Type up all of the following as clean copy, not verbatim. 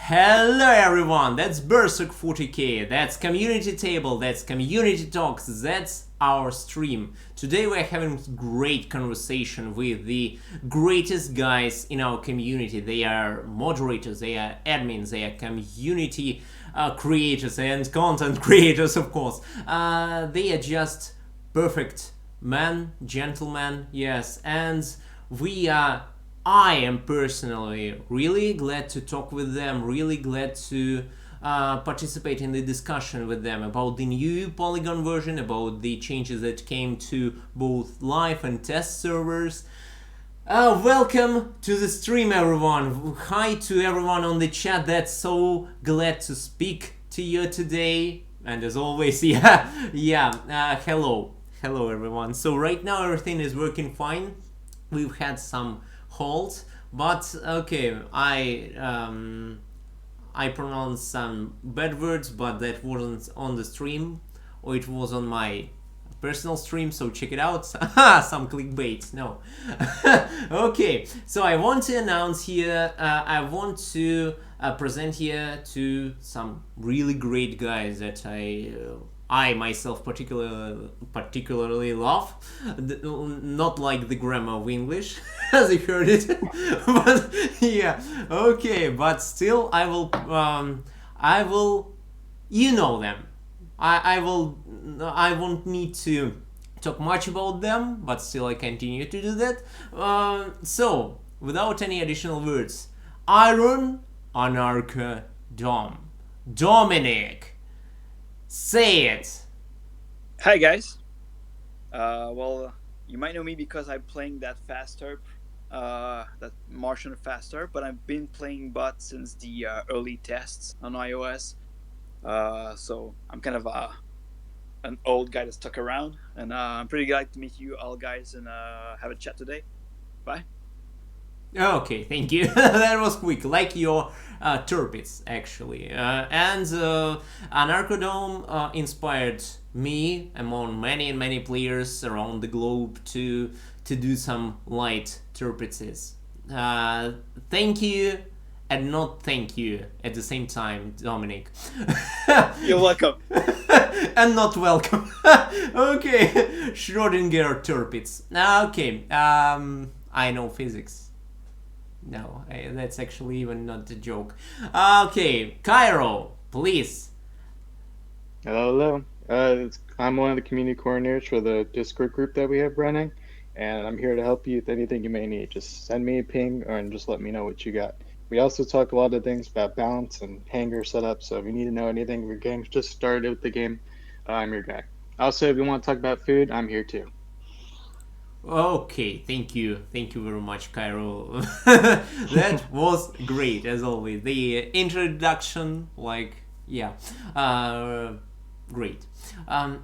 Hello everyone, that's Berserk40k, that's Community Table, that's Community Talks, that's our stream. Today we're having great conversation with the greatest guys in our community. They are moderators, they are admins, they are community creators and content creators, of course. They are just perfect men, gentlemen, yes, and we are I am personally really glad to talk with them, really glad to participate in the discussion with them about the new Polygon version, about the changes that came to both live and test servers. Welcome to the stream, everyone. Hi to everyone on the chat. That's so glad to speak to you today. And as always, hello. Hello, everyone. So right now everything is working fine. We've had some halt, but okay, I pronounced some bad words, but that wasn't on the stream, or it was on my personal stream, so check it out. Some clickbait. No. Okay, so I want to announce here, I want to present here to some really great guys that I myself particularly love. Not like the grammar of English, as you heard it, but yeah, okay. But still, I will, you know them. I won't need to talk much about them, but still I continue to do that. So, without any additional words, Iron Anarcha Dominic. Say it. Hi guys. You might know me because I'm playing that fast herb, that Martian fast herb, but I've been playing bot since the early tests on iOS. So I'm kind of an old guy that stuck around, and I'm pretty glad to meet you all guys and have a chat today. Bye. Okay, thank you. That was quick, like your turpits, actually. And Anarchodome inspired me, among many and many players around the globe, to do some light turpitses. Thank you, and not thank you at the same time, Dominic. You're welcome. And not welcome. Okay, Schrodinger turpits. Okay, I know physics. No, that's actually even not a joke. Okay, Cairo, please. Hello. I'm one of the community coordinators for the Discord group that we have running, and I'm here to help you with anything you may need. Just send me a ping and just let me know what you got. We also talk a lot of things about balance and hanger setup, so if you need to know anything, your game's just started with the game, I'm your guy. Also, if you want to talk about food, I'm here too. Okay, thank you very much, Cairo. That was great, as always. The introduction, great.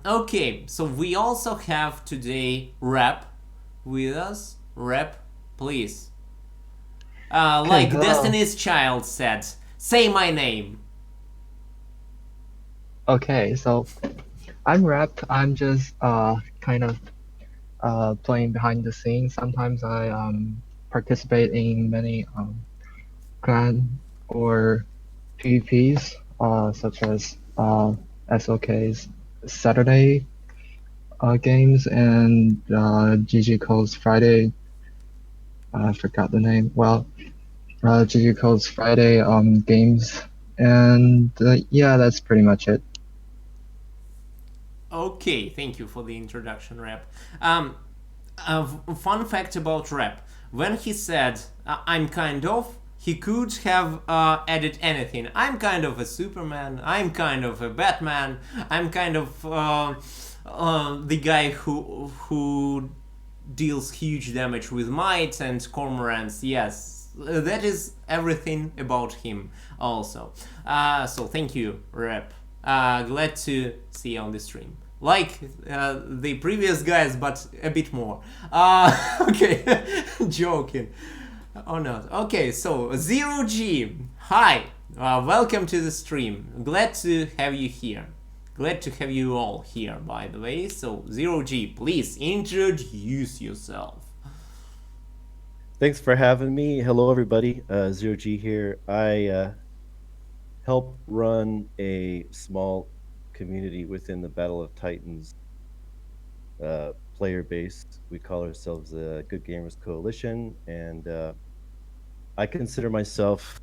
Okay, so we also have today Rap with us. Rap, please. Like hello. Destiny's Child said, say my name. Okay, so I'm Rap. I'm just kind of playing behind the scenes. Sometimes I participate in many clan or PvPs, such as SOK's Saturday games and GG Code's Friday. I forgot the name. Well, GG Code's Friday games, and yeah, that's pretty much it. Okay, thank you for the introduction, Rap. Fun fact about Rap. When he said, I'm kind of, he could have added anything. I'm kind of a Superman, I'm kind of a Batman, I'm kind of the guy who deals huge damage with might and cormorants. Yes, that is everything about him also. So thank you, Rap. Glad to see you on the stream. Like the previous guys, but a bit more. Okay, joking. Or not. Okay, so Zero G, hi, welcome to the stream. Glad to have you here. Glad to have you all here, by the way. So Zero G, please introduce yourself. Thanks for having me. Hello, everybody. Zero G here. I help run a small community within the Battle of Titans player base. We call ourselves the Good Gamers Coalition, and I consider myself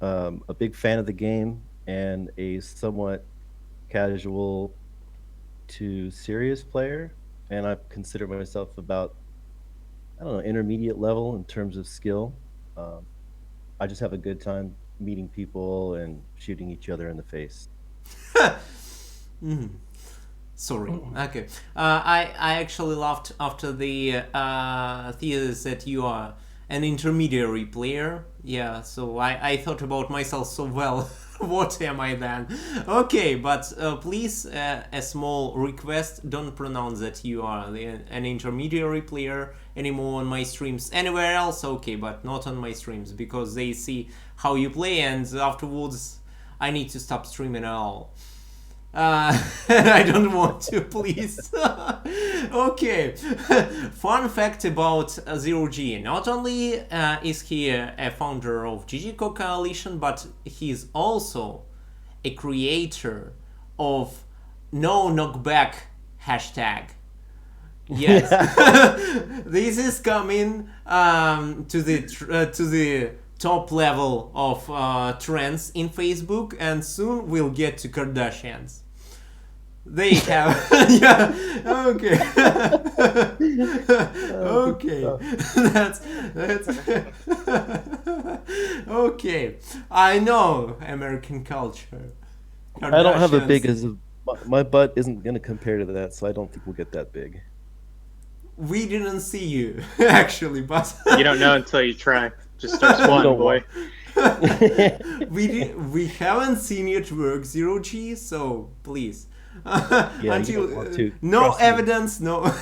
a big fan of the game and a somewhat casual to serious player. And I consider myself about, I don't know, intermediate level in terms of skill. Um, I just have a good time meeting people and shooting each other in the face. Sorry. Okay. I actually laughed after the thesis that you are an intermediary player. Yeah. So I thought about myself so well. What am I then? Okay, but please, a small request: don't pronounce that you are an intermediary player anymore on my streams. Anywhere else, okay, but not on my streams because they see how you play, and afterwards, I need to stop streaming at all. I don't want to, please. Okay. Fun fact about Zero G. Not only is he a founder of GGCO Coalition, but he's also a creator of No Knockback hashtag. Yes, this is coming to the top level of trends in Facebook, and soon we'll get to Kardashians. They have, yeah, okay, okay, that's okay. I know American culture. I don't have a Kardashians. big as my butt isn't going to compare to that, so I don't think we'll get that big. We didn't see you actually, but You don't know until you try. Just start squatting, boy. we haven't seen it work, Zero G, so please. Yeah, Until you don't want to. no Trust me. evidence, no.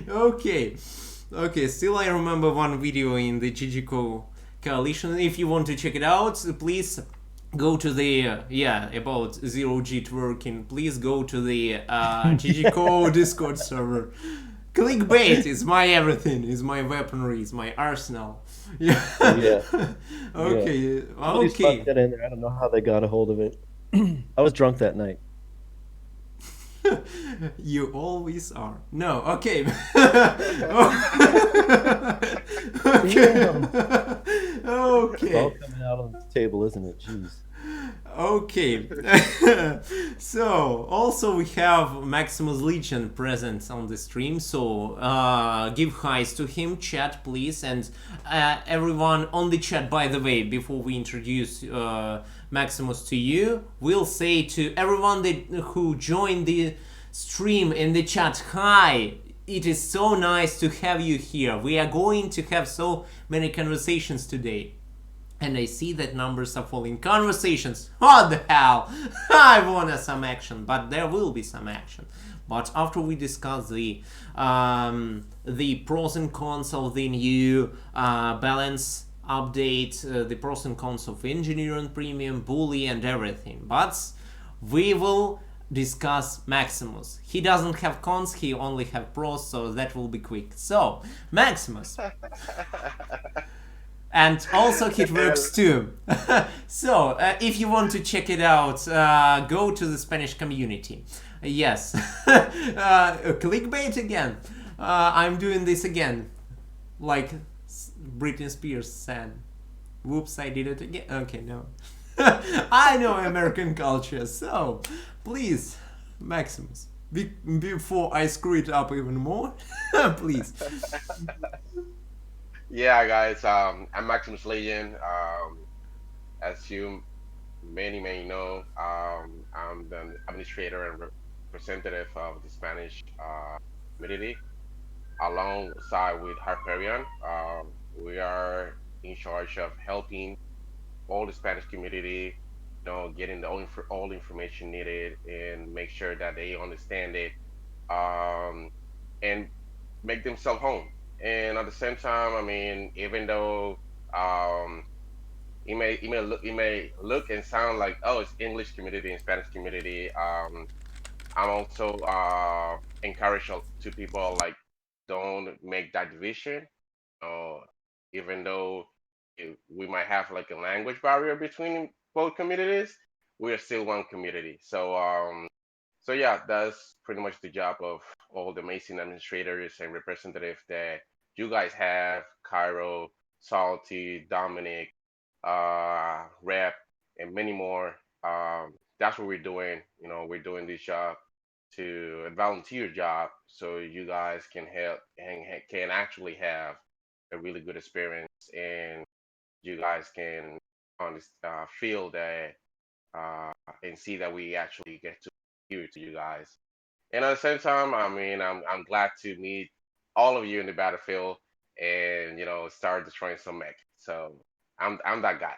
Okay, okay. Still, I remember one video in the GGCO Coalition. If you want to check it out, please go to the about Zero G twerking. Please go to the GGCO Discord server. Clickbait is my everything. Is my weaponry. Is my arsenal. Yeah. Yeah. Okay. Somebody Okay. stuck that in there. I don't know how they got a hold of it. I was drunk that night. You always are. No, okay. Okay. It's all Okay. coming out on the table, isn't it? Jeez. Okay. So, also we have Maximus Legion present on the stream, so give highs to him, chat please, and everyone on the chat, by the way, before we introduce Maximus to you, we'll say to everyone who joined the stream in the chat, hi, it is so nice to have you here. We are going to have so many conversations today. And I see that numbers are falling. Conversations. What the hell? I want some action, but there will be some action. But after we discuss the pros and cons of the new balance update, the pros and cons of engineering premium, bully, and everything. But we will discuss Maximus. He doesn't have cons, he only have pros, so that will be quick. So, Maximus. And also it works too. So, if you want to check it out, go to the Spanish community. Yes. Clickbait again. I'm doing this again. Like Britney Spears said. Whoops, I did it again. Okay, no. I know American culture, so please, Maximus, before I screw it up even more, please. Yeah, guys. I'm Maximus Legion. As you may know, I'm the administrator and representative of the Spanish community, alongside with Harperion. We are in charge of helping all the Spanish community, getting all the information needed and make sure that they understand it, and make themselves home. And at the same time, I mean, even though it may look and sound like, oh, it's English community and Spanish community, I'm also encourage to people like, don't make that division. Uh, Even though we might have like a language barrier between both communities, we are still one community. So yeah, that's pretty much the job of all the amazing administrators and representatives that you guys have, Cairo, Salty, Dominic, Rep, and many more. That's what we're doing. You know, we're doing this job to a volunteer job, so you guys can help and can actually have a really good experience, and you guys can feel that uh, and see that we actually get to hear to you guys. And at the same time, I mean, I'm glad to meet all of you in the battlefield and start destroying some mech. So I'm that guy.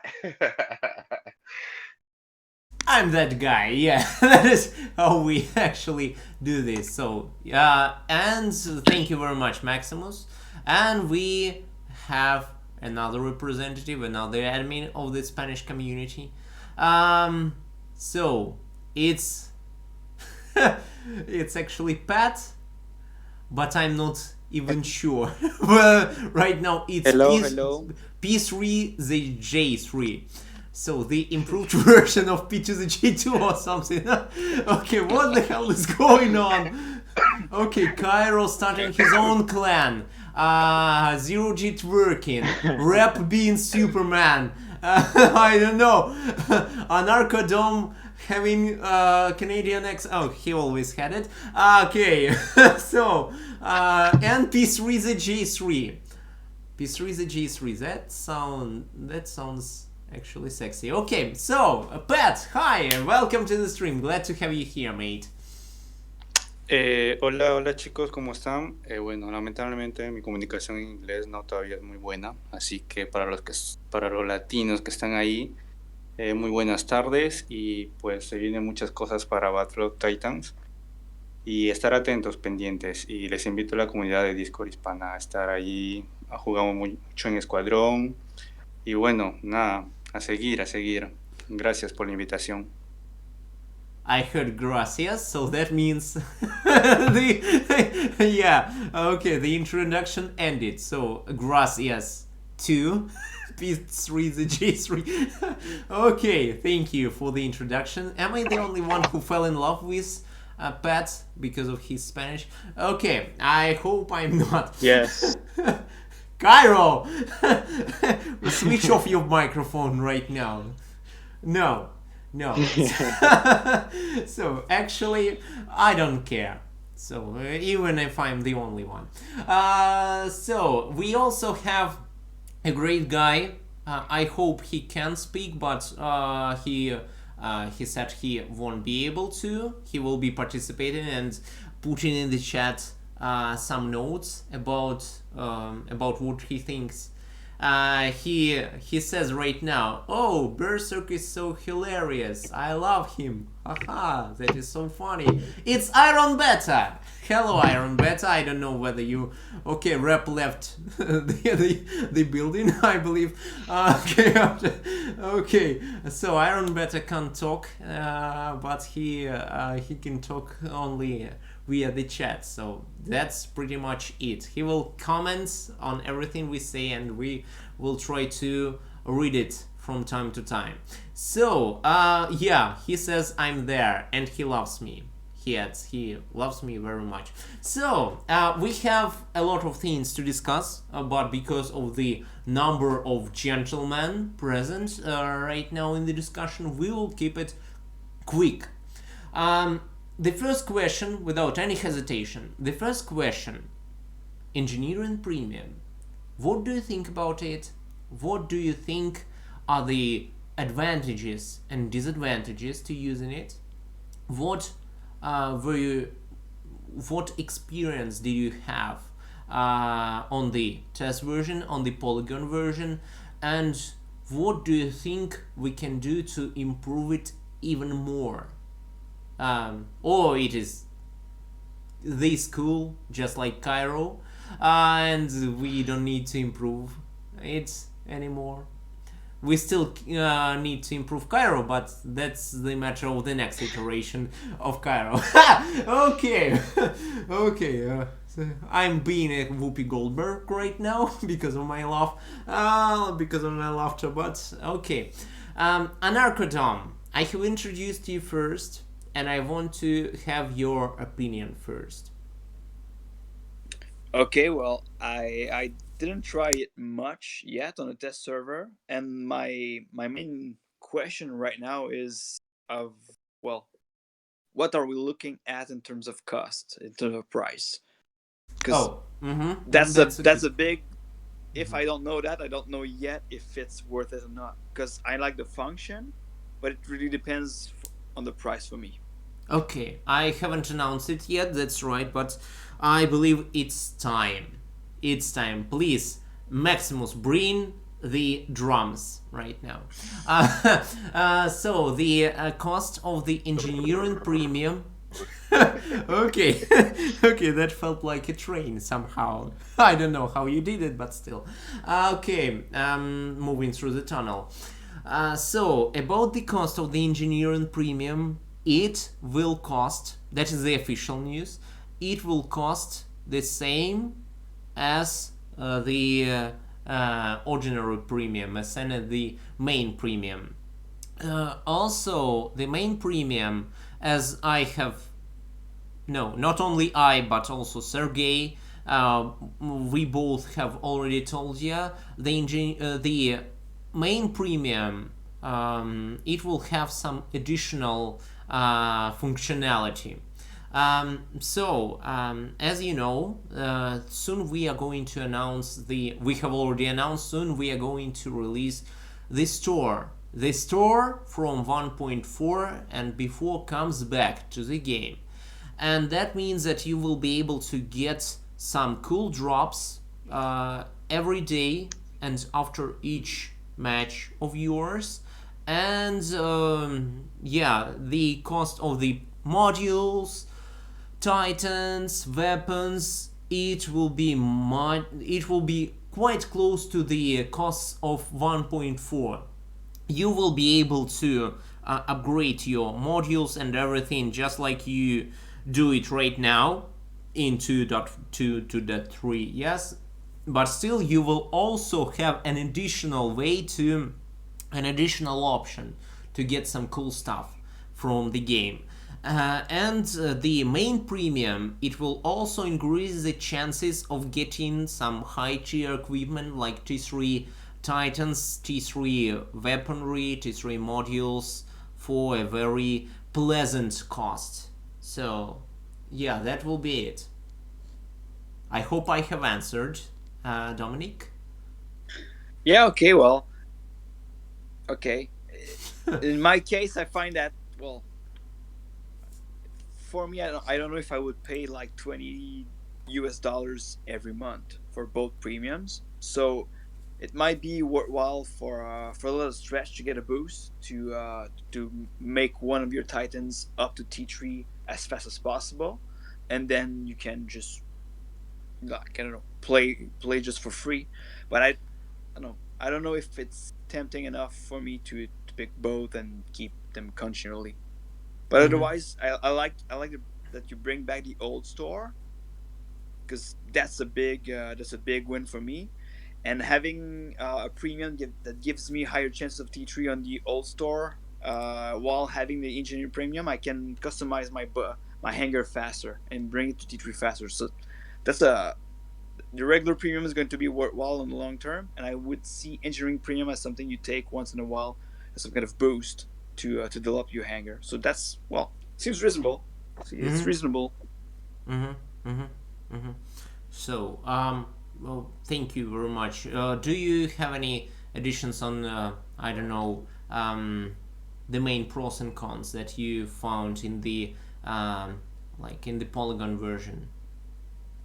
I'm that guy, yeah. That is how we actually do this. So, and thank you very much, Maximus. And we have another representative, another admin of the Spanish community. So it's it's actually Pat, but I'm not even sure. Well, right now it's Hello. P3 the J3. So the improved version of P to the G2 or something. Okay, what the hell is going on? Okay, Cairo starting his own clan. Zero G twerking. Rep being Superman. I don't know. Anarchodome having Canadian X. Oh, he always had it. Okay, so and P3 the J3. P3 the J3. That sounds actually sexy. Okay, so Pat, hi, welcome to the stream. Glad to have you here, mate. Hola chicos, ¿cómo están? Bueno, lamentablemente mi comunicación en inglés no todavía es muy buena, así que para los latinos que están ahí, muy buenas tardes y pues se vienen muchas cosas para Battle of Titans y estar atentos, pendientes, y les invito a la comunidad de Discord hispana a estar ahí. Jugamos mucho en escuadrón y bueno, nada, a seguir. Gracias por la invitación. I heard gracias, so that means yeah, okay, the introduction ended, so gracias to P3 the J3. Okay, thank you for the introduction. Am I the only one who fell in love with Pat because of his Spanish? Okay, I hope I'm not. Yes. Cairo! Switch off your microphone right now. No. So actually, I don't care. So even if I'm the only one. So we also have a great guy. I hope he can speak, but he said he won't be able to. He will be participating and putting in the chat some notes about what he thinks. He says right now, "Oh, Berserk is so hilarious. I love him. Haha, that is so funny. It's Iron Beta. Hello, Iron Beta. I don't know whether you... Okay, Rep left the building, I believe. Okay, so Iron Beta can't talk, but he can talk only via the chat, so that's pretty much it. He will comment on everything we say and we will try to read it from time to time. So yeah, he says I'm there and he loves me. He loves me very much. So we have a lot of things to discuss, but because of the number of gentlemen present right now in the discussion, we will keep it quick. The first question, without any hesitation, engineering premium. What do you think about it? What do you think are the advantages and disadvantages to using it? What experience did you have on the test version, on the Polygon version, and what do you think we can do to improve it even more? Or it is this cool, just like Cairo, and we don't need to improve it anymore. We still need to improve Cairo, but that's the matter of the next iteration of Cairo. Okay, okay. So I'm being a Whoopi Goldberg right now because of my laugh, because of my laughter. But okay. Anarchodom, I have introduced you first, and I want to have your opinion first. Okay, well, I didn't try it much yet on a test server, and my main question right now is of, well, what are we looking at in terms of cost, in terms of price? Because Oh, that's a that's good. a big. If I don't know that, I don't know yet if it's worth it or not. Because I like the function, but it really depends on the price for me. Okay, I haven't announced it yet, that's right, but I believe it's time. It's time. Please, Maximus, bring the drums right now. So, the cost of the engineering premium. Okay, okay, that felt like a train somehow. I don't know how you did it, but still. Okay, moving through the tunnel. So, about the cost of the engineering premium, it will cost, that is the official news, it will cost the same as the ordinary premium, as in the main premium. Also, the main premium, as I have, no, not only I, but also Sergey, we both have already told you, the main premium, it will have some additional functionality. As you know, soon we are going to announce we have already announced, soon we are going to release the store. The store from 1.4 and before comes back to the game. And that means that you will be able to get some cool drops every day and after each match of yours. And yeah, the cost of the modules, titans, weapons, it will be quite close to the costs of 1.4. You will be able to upgrade your modules and everything just like you do it right now in 2.2.3, yes, but still you will also have an additional option to get some cool stuff from the game. The main premium, it will also increase the chances of getting some high tier equipment like T3 Titans, T3 weaponry, T3 modules for a very pleasant cost. So, yeah, that will be it. I hope I have answered, Dominic. Yeah. Okay. Well. Okay. In my case, I find that, well, for me, I don't know if I would pay like $20 every month for both premiums. So it might be worthwhile for a little stretch to get a boost to make one of your titans up to T3 as fast as possible, and then you can just, like, I don't know, play just for free. But I don't know. I don't know if it's tempting enough for me to pick both and keep them continually. But otherwise, I like that you bring back the old store, because that's a big win for me. And having a premium that gives me higher chances of T3 on the old store, while having the engineering premium, I can customize my hanger faster and bring it to T3 faster. So that's a the regular premium is going to be worthwhile in the long term, and I would see engineering premium as something you take once in a while as some kind of boost to develop your hanger. So that's, well, seems reasonable. See, it's reasonable. So, well, thank you very much. Do you have any additions on, I don't know, the main pros and cons that you found in the, like in the Polygon version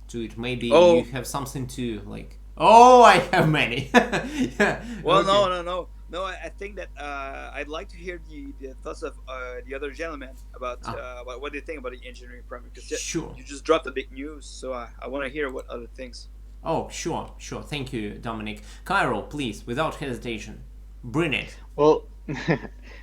to it? Maybe you Oh, have something to like. Oh, I have many. Yeah. well, Okay. no. I think that I'd like to hear the thoughts of the other gentlemen Ah, about what they think about the engineering premium, because sure. you just dropped the big news, so I want to hear what other things. Oh, sure, sure. Thank you, Dominic. Cairo, please, without hesitation, bring it. Well,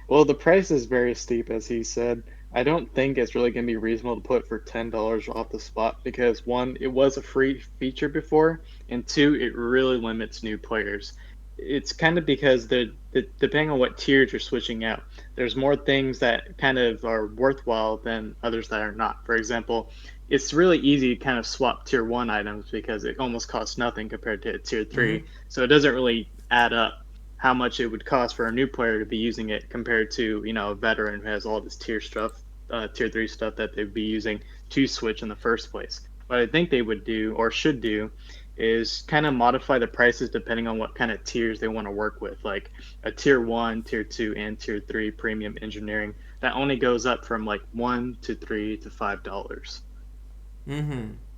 well, the price is very steep, as he said. I don't think it's really going to be reasonable to put for $10 off the spot because one, it was a free feature before, and two, it really limits new players. it's kind of because depending on what tiers you're switching out, there's more things that kind of are worthwhile than others that are not. For example, it's really easy to kind of swap tier one items because it almost costs nothing compared to tier Mm-hmm. three. So it doesn't really add up how much it would cost for a new player to be using it compared to, a veteran who has all this tier stuff, tier three stuff that they'd be using to switch in the first place. What I think they would do or should do is kind of modify the prices depending on what kind of tiers they want to work with, like a tier one, tier two, and tier three premium engineering that only goes up from like $1 to $3 to $5. Mm-hmm.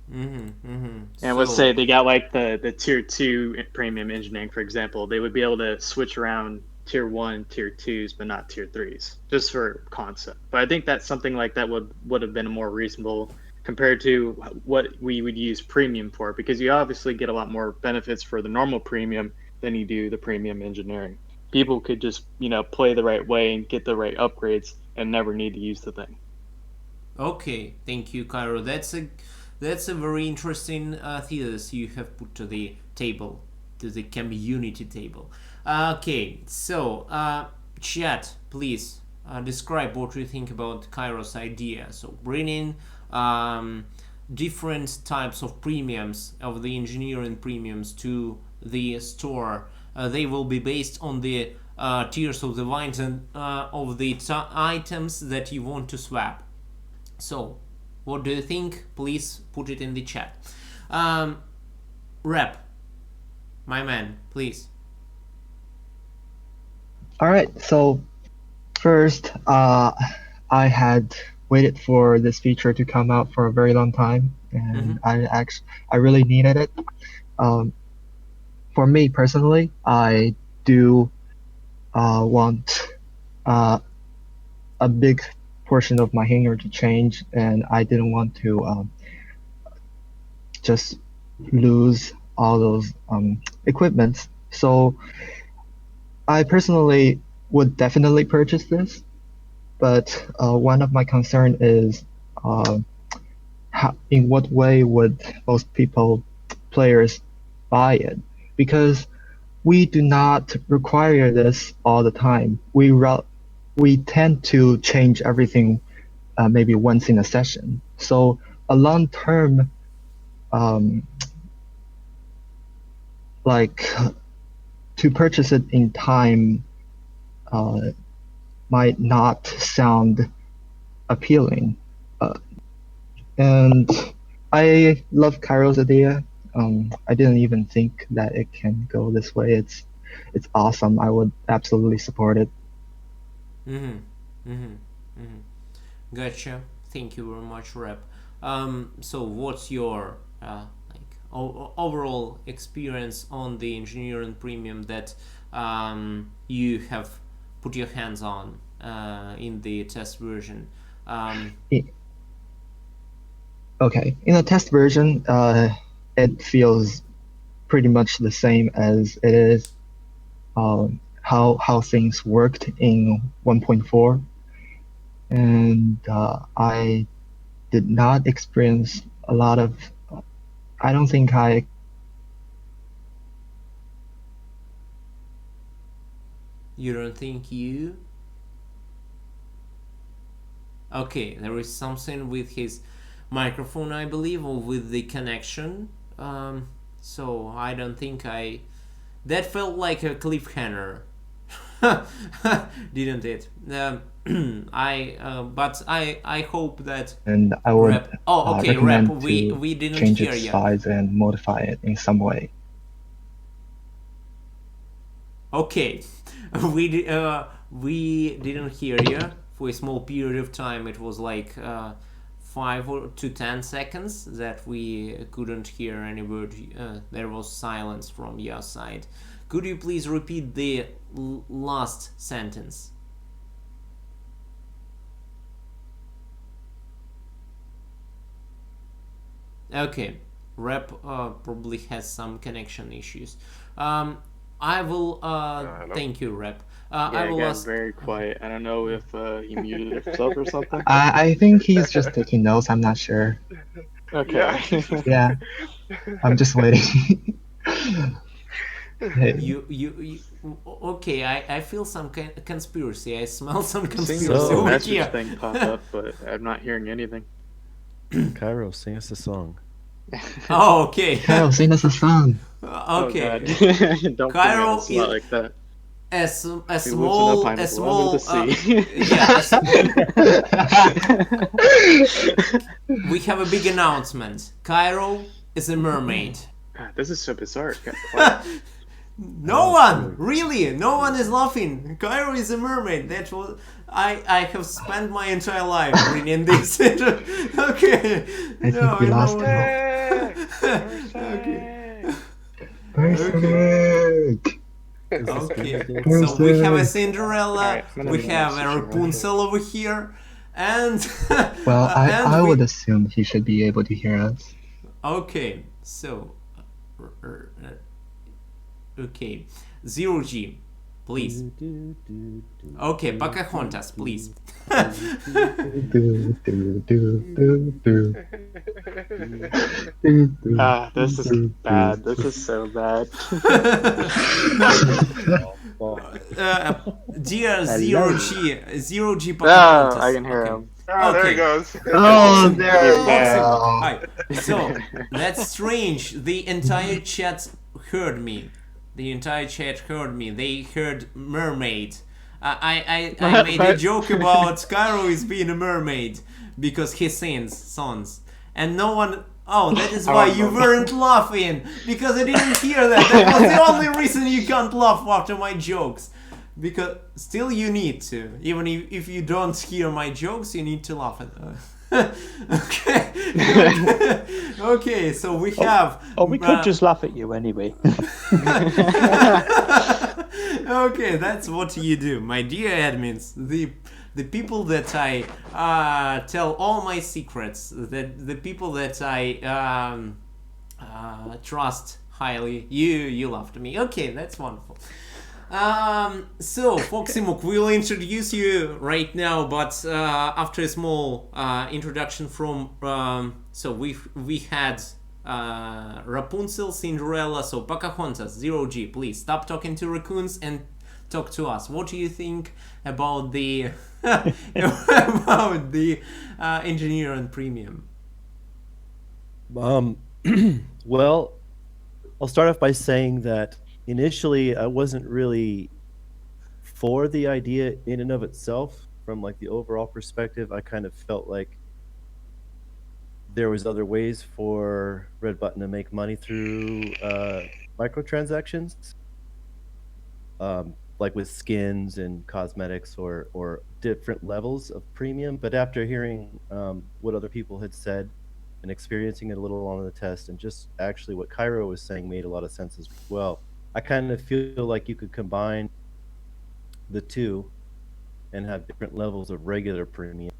Mm-hmm. Mm-hmm. And let's So say they got like the tier two premium engineering, for example, they would be able to switch around tier one, tier twos, but not tier threes, just for concept. But I think that something like that would have been more reasonable compared to what we would use premium for, because you obviously get a lot more benefits for the normal premium than you do the premium engineering. People could just, play the right way and get the right upgrades and never need to use the thing. okay, thank you, Cairo. That's a very interesting thesis you have put to the table, to the community table. Okay, so chat, please describe what you think about Cairo's idea. So bringing different types of premiums of the engineering premiums to the store. They will be based on the tiers of the vines and of the items that you want to swap. So, what do you think? Please put it in the chat. Rep, my man, please. All right. So first, I had waited for this feature to come out for a very long time, and I really needed it. For me personally, I do want a big portion of my hangar to change, and I didn't want to just lose all those equipments. So I personally would definitely purchase this, but one of my concern is in what way would most players buy it? Because we do not require this all the time. We tend to change everything maybe once in a session. So a long-term like to purchase it in time might not sound appealing. And I love Cairo's idea. I didn't even think that it can go this way. It's awesome. I would absolutely support it. Gotcha. Thank you very much, Rep. So, what's your overall experience on the engineering premium that you have put your hands on in the test version? Okay, in the test version, it feels pretty much the same as it is how things worked in 1.4, and I did not experience a lot of. I don't think I. You don't think you? Okay, there is something with his microphone, I believe, or with the connection. So I don't think I. That felt like a cliffhanger, didn't it? But I hope that. And I would Rep. Oh, okay, Rep. recommend We to didn't change hear its you. size and modify it in some way. Okay, we didn't hear you for a small period of time. It was like 5 to 10 seconds that we couldn't hear any word. There was silence from your side. Could you please repeat the last sentence? Okay, Rep probably has some connection issues. I will. Thank you, Rep. I will Again, ask. very quiet. I don't know if he muted himself or something. I think he's just taking notes. I'm not sure. Okay. Yeah, I'm just waiting. Hey, you okay, I feel some conspiracy. I smell some I'm seeing this conspiracy little So- over message here. thing pop up, but I'm not hearing anything. Cairo, sing us a song. Oh, okay. Kyle, sing us a song. Oh God! Okay. Don't put me on the Cairo spot is like that. a Who lives in a small pineapple under the sea? yeah, we have a big announcement. Cairo is a mermaid. God, this is so bizarre. Quiet. No one, really, no one is laughing. Cairo is a mermaid. That's what I have spent my entire life bringing this. Okay, I no, think we no, lost no. Okay, Berserk! okay. So we have a Berserk! Cinderella, Alright, I'm gonna we leave a have a message here real quick. Rapunzel over here, and Well, and I we. would assume he should be able to hear us. Okay, so okay, zero G, please. Okay, Pocahontas, please. Do, do, do, do, do. Do, do, Ah, this is do, bad. do. This is so bad. Dear zero G Oh, Pocahontas. I can hear Okay. him. Oh, there Okay. it goes. Oh, Foxy, there we Foxy. go. Hi. So that's strange. The entire chat heard me. The entire chat heard me. They heard mermaid. I made a What? joke about Cairo is being a mermaid because he sings songs, and no one. Oh, that is why you weren't laughing because I didn't hear that. That was the only reason you can't laugh after my jokes. Because still you need to, even if you don't hear my jokes, you need to laugh at them. Okay. Okay, so we have. Oh, we could just laugh at you anyway. Okay, that's what you do, my dear admins. The people that I tell all my secrets, the people that I trust highly, you laughed at me. Okay, that's wonderful. So Foxymook will introduce you right now, but after a small introduction from so we had Rapunzel, Cinderella, so Pocahontas, zero G. Please stop talking to raccoons and talk to us. What do you think about the about the engineer and premium? Well, I'll start off by saying that initially I wasn't really for the idea in and of itself. From like the overall perspective, I kind of felt like there was other ways for Red Button to make money through microtransactions, like with skins and cosmetics or different levels of premium. But after hearing what other people had said and experiencing it a little on the test, and just actually what Cairo was saying made a lot of sense as well. I kind of feel like you could combine the two and have different levels of regular premium,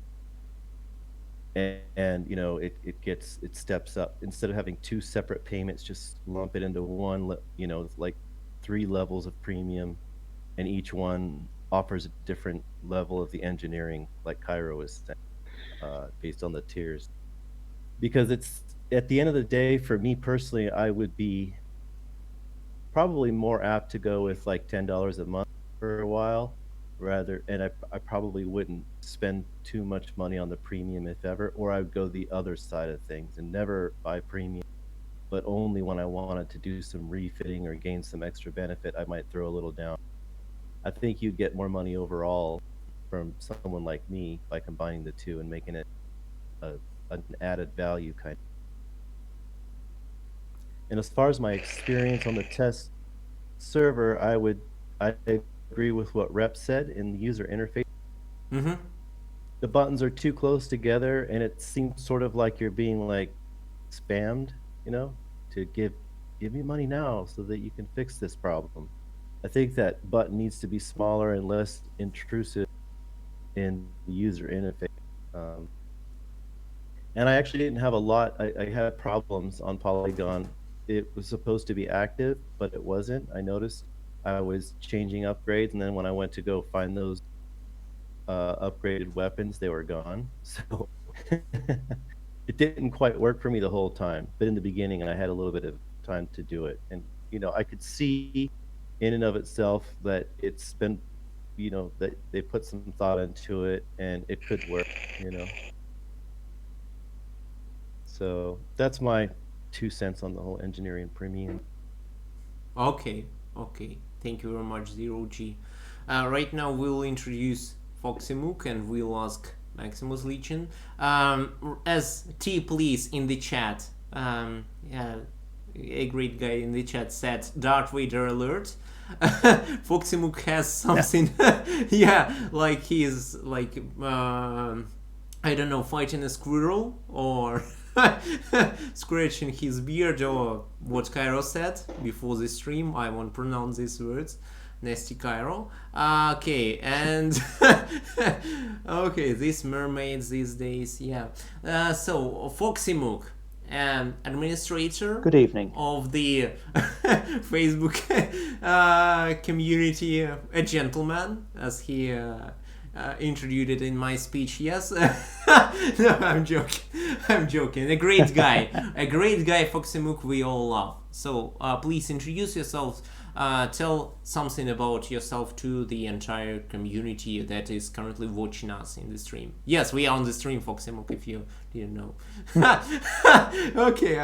and you know it steps up instead of having two separate payments. Just lump it into one. You know, like 3 levels of premium, and each one offers a different level of the engineering, like Cairo is saying, based on the tiers. Because it's at the end of the day, for me personally, I would be probably more apt to go with like $10 a month for a while, rather, and I probably wouldn't spend too much money on the premium if ever, or I would go the other side of things and never buy premium, but only when I wanted to do some refitting or gain some extra benefit, I might throw a little down. I think you'd get more money overall from someone like me by combining the two and making it an added value kind of. And as far as my experience on the test server, I agree with what Rep said in the user interface. Mm-hmm. The buttons are too close together, and it seems sort of like you're being like spammed, you know, to give me money now so that you can fix this problem. I think that button needs to be smaller and less intrusive in the user interface. And I actually didn't have a lot. I had problems on Polygon. It was supposed to be active, but it wasn't. I noticed I was changing upgrades, and then when I went to go find those upgraded weapons, they were gone. So it didn't quite work for me the whole time. But in the beginning, I had a little bit of time to do it, and I could see in and of itself that it's been, that they put some thought into it and it could work. So that's my 2 cents on the whole engineering premium. Okay, okay. Thank you very much, Zero G. Right now we'll introduce Foxymook and we'll ask Maximus Legion. As T please in the chat, yeah, a great guy in the chat said Darth Vader alert. Foxymook has something, yeah, like he's like I don't know, fighting a squirrel or scratching his beard or what Cairo said before the stream. I won't pronounce these words. Nasty Cairo. Okay, and okay, these mermaids these days, yeah. So Foxymook, administrator. Good evening. Of the Facebook community, a gentleman, as he introduced it in my speech. Yes, no, I'm joking. I'm joking. A great guy, Foxymook. We all love. So please introduce yourself. Tell something about yourself to the entire community that is currently watching us in the stream. Yes, we are on the stream, Foxymook, if you didn't know. Okay,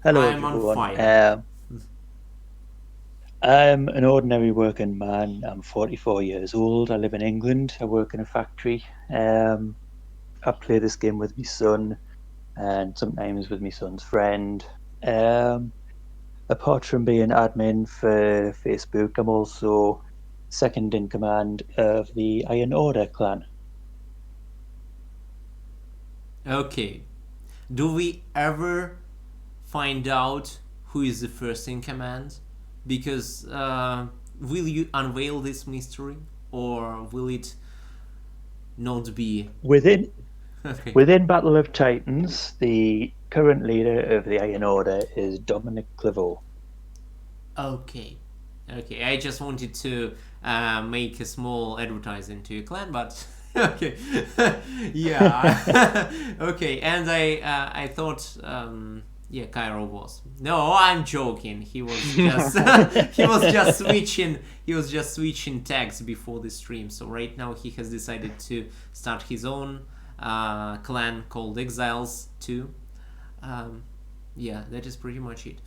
Hello, I'm on everyone. fire. I'm an ordinary working man. I'm 44 years old. I live in England. I work in a factory. I play this game with my son and sometimes with my son's friend. Apart from being admin for Facebook, I'm also second in command of the Iron Order clan. Okay. Do we ever find out who is the first in command? Because will you unveil this mystery, or will it not be? Within Okay. Within Battle of Titans, the current leader of the Iron Order is Dominic Claveau. Okay. Okay. I just wanted to make a small advertising to your clan, but okay. Yeah. Okay. And I thought. Yeah, Cairo was. No, I'm joking. He was just he was just switching tags before the stream. So right now he has decided to start his own clan called Exiles 2. Yeah, that is pretty much it.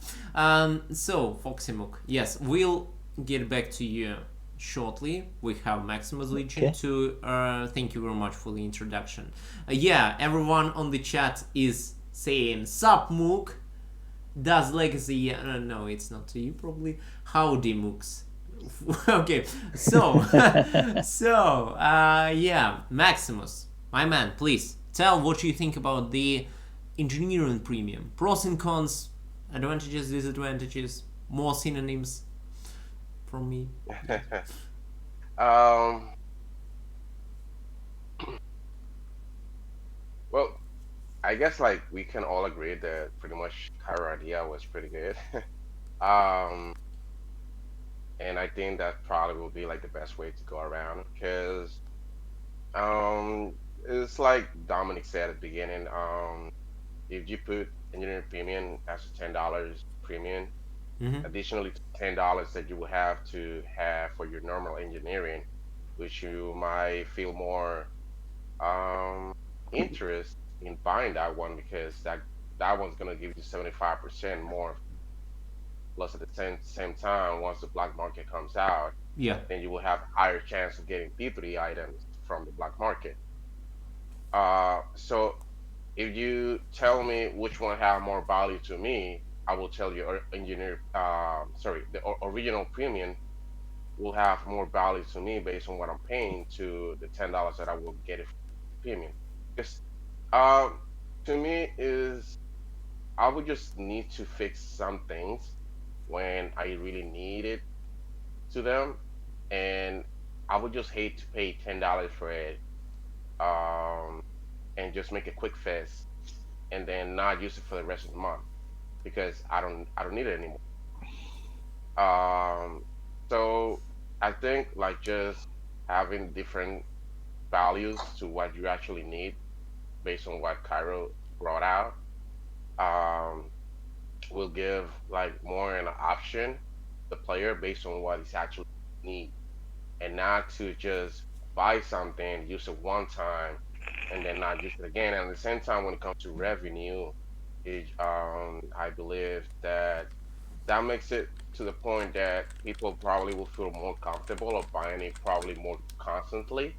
So Foxymook, yes, we'll get back to you shortly. We have Maximus Legion to thank you very much for the introduction. Yeah, everyone on the chat is saying sup Mook, does legacy no, it's not to you probably. Howdy Mooks. Okay, so yeah, Maximus, my man, please tell what you think about the engineering premium, pros and cons, advantages, disadvantages, more synonyms from me. Well, I guess like we can all agree that pretty much Cairo idea was pretty good. um, and I think that probably will be like the best way to go around because it's like Dominic said at the beginning. If you put engineering premium as a $10 premium, additionally to $10 that you will have to have for your normal engineering, which you might feel more interest in buying that one because that one's gonna give you 75% more. Plus, at the same time, once the black market comes out, Yeah. then you will have higher chance of getting P3 items from the black market. So if you tell me which one have more value to me, I will tell you the original premium will have more value to me based on what I'm paying to the $10 that I will get it premium. Because to me is I would just need to fix some things when I really need it to them, and I would just hate to pay $10 for it, um, and just make a quick fix and then not use it for the rest of the month because I don't need it anymore. Um, so I think like just having different values to what you actually need based on what Cairo brought out. Um, will give like more an option the player based on what he's actually need, and not to just buy something, use it one time, and then not use it again. And at the same time, when it comes to revenue, I believe that that makes it to the point that people probably will feel more comfortable of buying it probably more constantly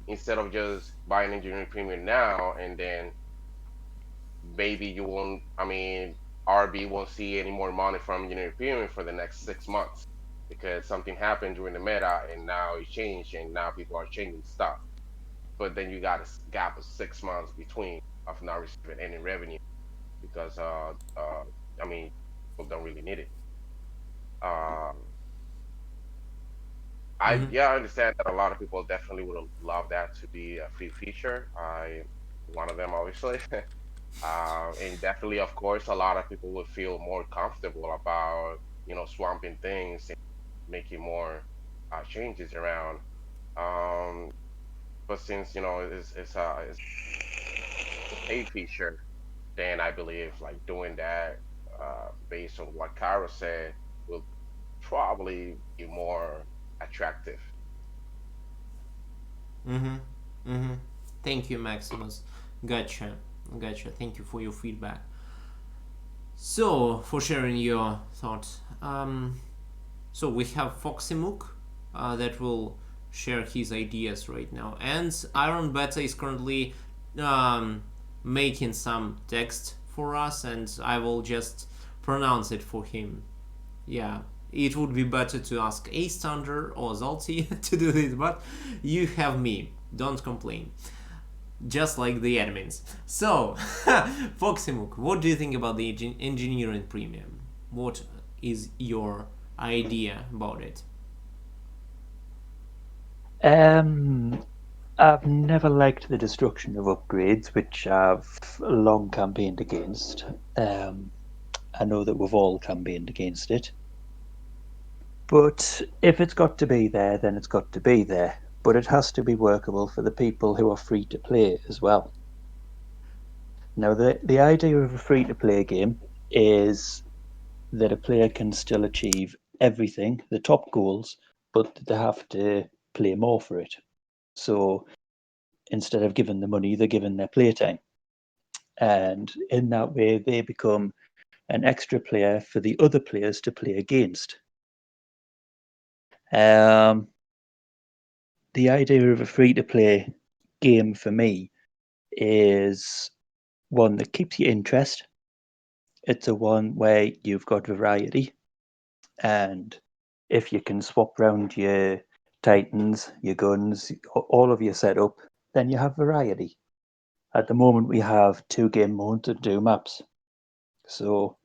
instead of just buying engineering premium now and then maybe you won't, I mean, RB won't see any more money from engineering premium for the next 6 months because something happened during the meta and now it changed and now people are changing stuff. But then you got a gap of 6 months between of not receiving any revenue because I mean people don't really need it. Uh, Mm-hmm. I understand that a lot of people definitely would love that to be a free feature. I one of them obviously. And definitely, of course, a lot of people would feel more comfortable about, swamping things and making more changes around. Um, but since, it's a paid feature, then I believe like doing that based on what Kara said will probably be more attractive. Mm-hmm. Mm-hmm. Thank you, Maximus. Gotcha. Gotcha. Thank you for your feedback. So, for sharing your thoughts. So we have Foxy Mook that will share his ideas right now, and Iron Beta is currently um, making some text for us, and I will just pronounce it for him. Yeah, it would be better to ask A Thunder or Zalti to do this, but you have me. Don't complain. Just like the admins. So, Foxymook, what do you think about the engineering premium? What is your idea about it? I've never liked the destruction of upgrades, which I've long campaigned against. I know that we've all campaigned against it. But if it's got to be there, then it's got to be there. But it has to be workable for the people who are free to play as well. Now, the idea of a free to play game is that a player can still achieve everything, the top goals, but they have to play more for it. So instead of giving the money, they're given their playtime. And in that way, they become an extra player for the other players to play against. The idea of a free to play game for me is one that keeps your interest. It's a one where you've got variety, and if you can swap around your titans, your guns, all of your setup, then you have variety. At the moment, we have 2 game modes and 2 maps, so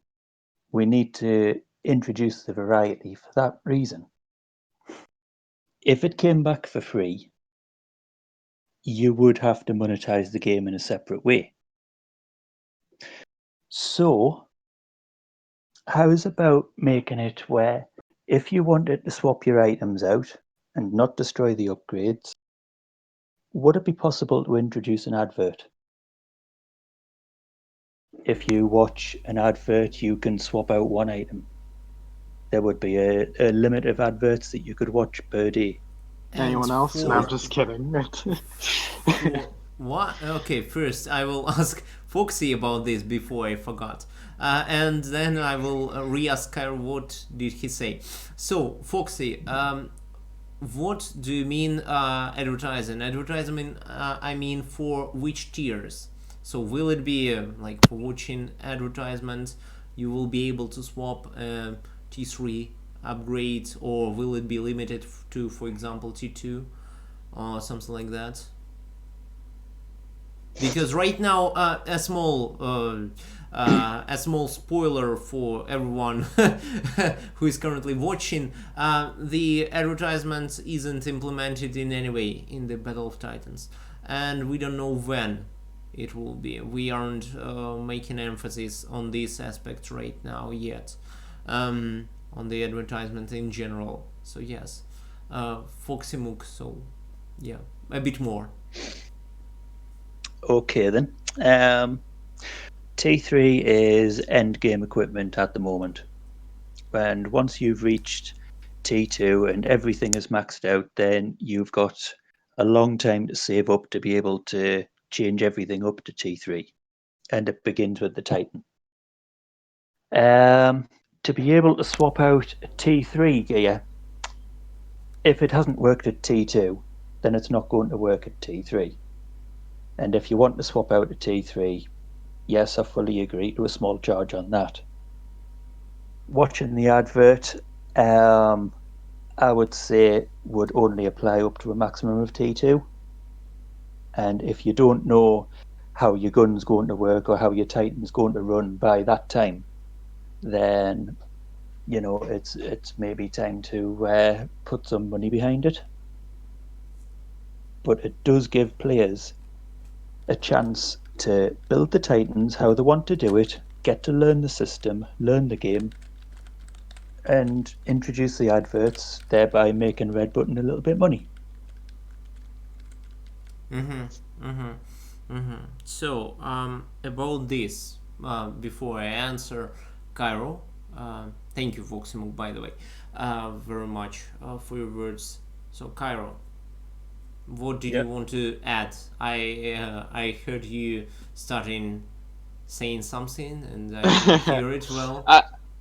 we need to introduce the variety for that reason. If it came back for free, you would have to monetize the game in a separate way. So, how's about making it where if you wanted to swap your items out and not destroy the upgrades, would it be possible to introduce an advert? If you watch an advert, you can swap out one item. There would be a limit of adverts that you could watch per day. And Anyone else? No, I'm for just kidding. for what? Okay, first I will ask Foxy about this before I forgot, and then I will re-ask her what did he say. So Foxy, what do you mean advertising? Advertising, I mean for which tiers? So will it be like for watching advertisements, you will be able to swap T3 upgrades, or will it be limited to, for example, T2 or something like that? Because right now, a small spoiler for everyone who is currently watching, the advertisement isn't implemented in any way in the Battle of Titans, and we don't know when it will be. We aren't making emphasis on this aspect right now yet, on the advertisement in general. So yes, Foxy Mook. So yeah, a bit more. Okay then. T3 is end game equipment at the moment. And once you've reached T2 and everything is maxed out, then you've got a long time to save up to be able to change everything up to T3. And it begins with the Titan. To be able to swap out T3 gear, if it hasn't worked at T2, then it's not going to work at T3. And if you want to swap out to T3, yes, I fully agree to a small charge on that. Watching the advert, I would say would only apply up to a maximum of T2. And if you don't know how your gun's going to work or how your Titan's going to run by that time, then it's maybe time to put some money behind it. But it does give players a chance to build the Titans how they want to do it, get to learn the system, learn the game, and introduce the adverts, thereby making Red Button a little bit money. So, about this, before I answer, Cairo, thank you, Voximook, by the way, very much for your words. So, Cairo, what did you want to add? I heard you starting saying something, and I didn't hear it well.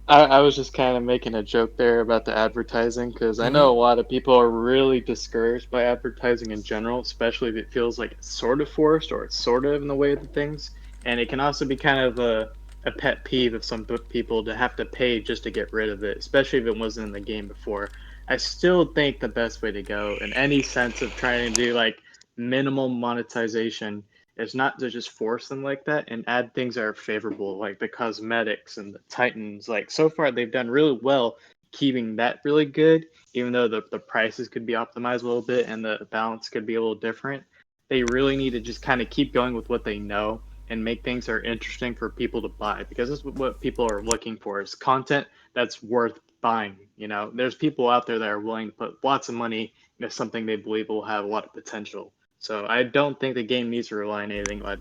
I was just kind of making a joke there about the advertising because I know a lot of people are really discouraged by advertising in general, especially if it feels like it's sort of forced or it's sort of in the way of the things. And it can also be kind of a pet peeve of some people to have to pay just to get rid of it, especially if it wasn't in the game before. I still think the best way to go in any sense of trying to do like minimal monetization is not to just force them like that and add things that are favorable, like the cosmetics and the Titans. Like so far, they've done really well keeping that really good, even though the prices could be optimized a little bit and the balance could be a little different. They really need to just kind of keep going with what they know and make things that are interesting for people to buy, because that's what people are looking for, is content that's worth buying. There's people out there that are willing to put lots of money into something they believe will have a lot of potential. So I don't think the game needs to rely on anything like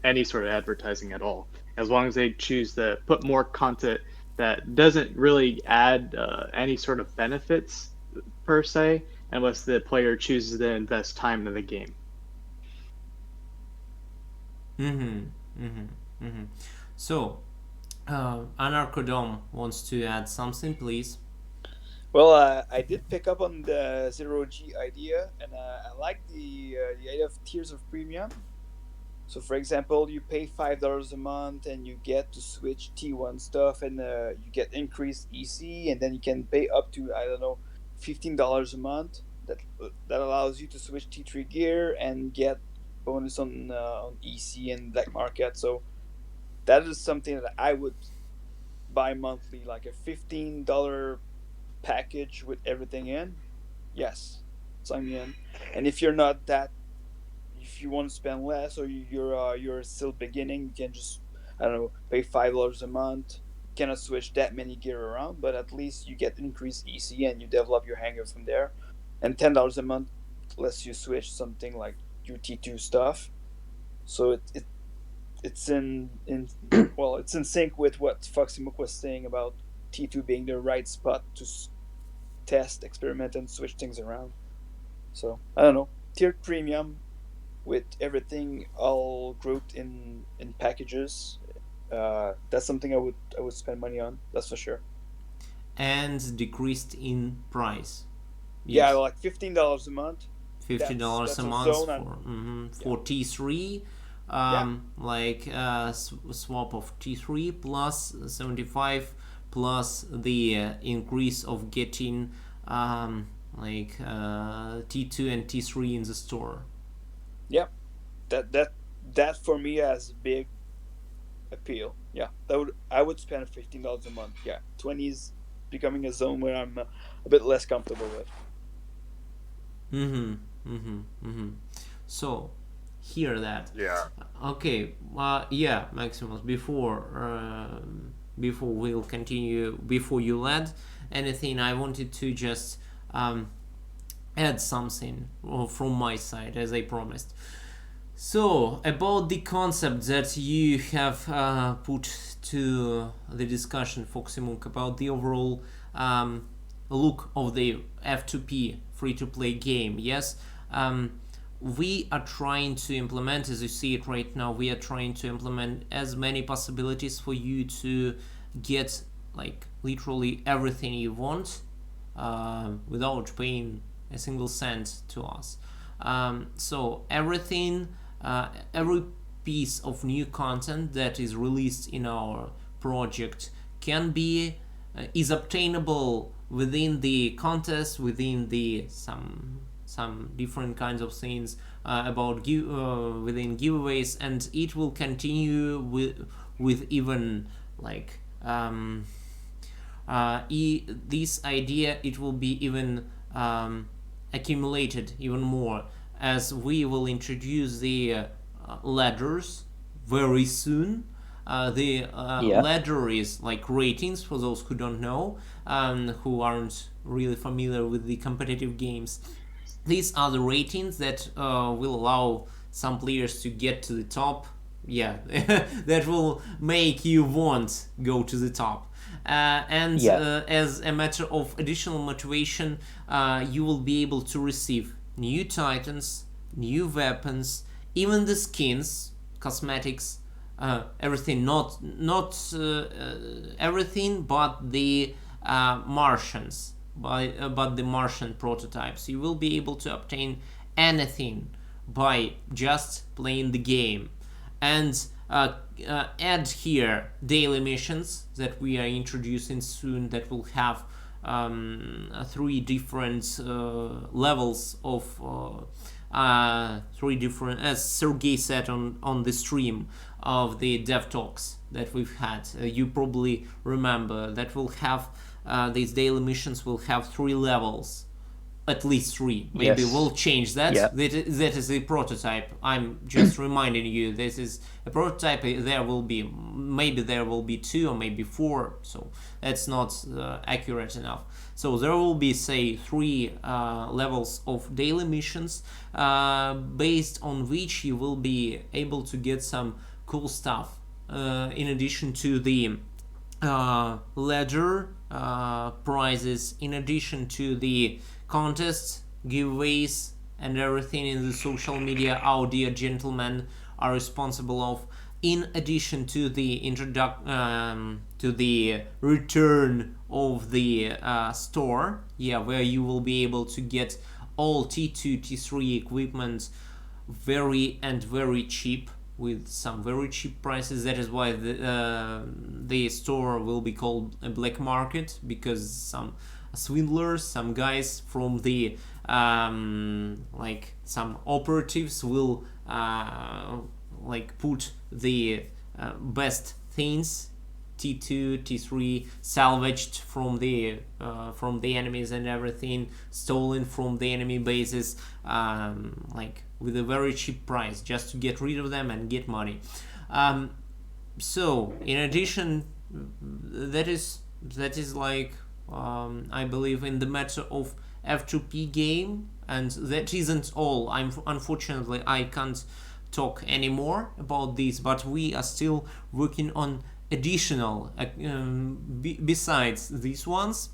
any sort of advertising at all. As long as they choose to put more content that doesn't really add any sort of benefits per se, unless the player chooses to invest time in the game. So, Anarchodome wants to add something, please. Well, I did pick up on the zero G idea, and I like the idea of tiers of premium. So, for example, you pay $5 a month, and you get to switch T1 stuff, and you get increased EC, and then you can pay up to $15 a month. That allows you to switch T3 gear and get bonus on EC and black market. So that is something that I would buy monthly, like a $15 package with everything in. Yes, sign me in. And if you're not that, if you want to spend less, or you're still beginning, you can just, I don't know, pay $5 a month. Cannot switch that many gear around, but at least you get increased EC and you develop your hanger from there. And $10 a month lets you switch something like your T2 stuff. So it's it's in sync with what Foxymook was saying about T2 being the right spot to test, experiment, and switch things around. So I don't know, tiered premium with everything all grouped in packages. That's something I would spend money on. That's for sure. And decreased in price. Yes. Yeah, like $15 a month. $50 a month for T3. Swap of T3 plus 75 plus the increase of getting T2 and T3 in the store. Yeah, that for me has big appeal. Yeah, I would spend $15 a month. Yeah, 20 is becoming a zone where I'm a bit less comfortable with. So, hear that. Yeah. Okay. Yeah, Maximus. Before we'll continue, before you add anything, I wanted to just add something from my side, as I promised. So, about the concept that you have put to the discussion, Foxymunk, about the overall look of the F2P free-to-play game, yes, we are trying to implement, as you see it right now, we are trying to implement as many possibilities for you to get, like, literally everything you want without paying a single cent to us. So everything, every piece of new content that is released in our project can be is obtainable within the contest, within the some different kinds of things about within giveaways, and it will continue with even like this idea, it will be even accumulated even more, as we will introduce the ladders very soon. The ladder is like ratings for those who don't know, who aren't really familiar with the competitive games. These are the ratings that will allow some players to get to the top. Yeah, that will make you want go to the top. As a matter of additional motivation, you will be able to receive new titans, new weapons, even the skins, cosmetics, everything. Not everything, but the Martians, but the Martian prototypes. You will be able to obtain anything by just playing the game, and add here daily missions that we are introducing soon, that will have 3 different levels of 3 different, as Sergey said on the stream of the dev talks that we've had. You probably remember that will have these daily missions will have 3 levels, at least 3. Maybe we'll change that. That is a prototype. I'm just reminding you, this is a prototype. There will be, maybe there will be 2 or maybe 4, so that's not accurate enough. So there will be, say, 3 levels of daily missions, based on which you will be able to get some cool stuff, in addition to the ledger prizes, in addition to the contests, giveaways, and everything in the social media our dear gentlemen are responsible of, in addition to the to the return of the store, where you will be able to get all T2, T3 equipment very cheap, with some very cheap prices. That is why the store will be called a black market, because some swindlers, some guys from the like some operatives will like put the best things, T2, T3, salvaged from the enemies and everything, stolen from the enemy bases, like with a very cheap price, just to get rid of them and get money. So in addition, that is like I believe in the matter of F2P game, and that isn't all. Unfortunately I can't talk anymore about this, but we are still working on additional besides these ones,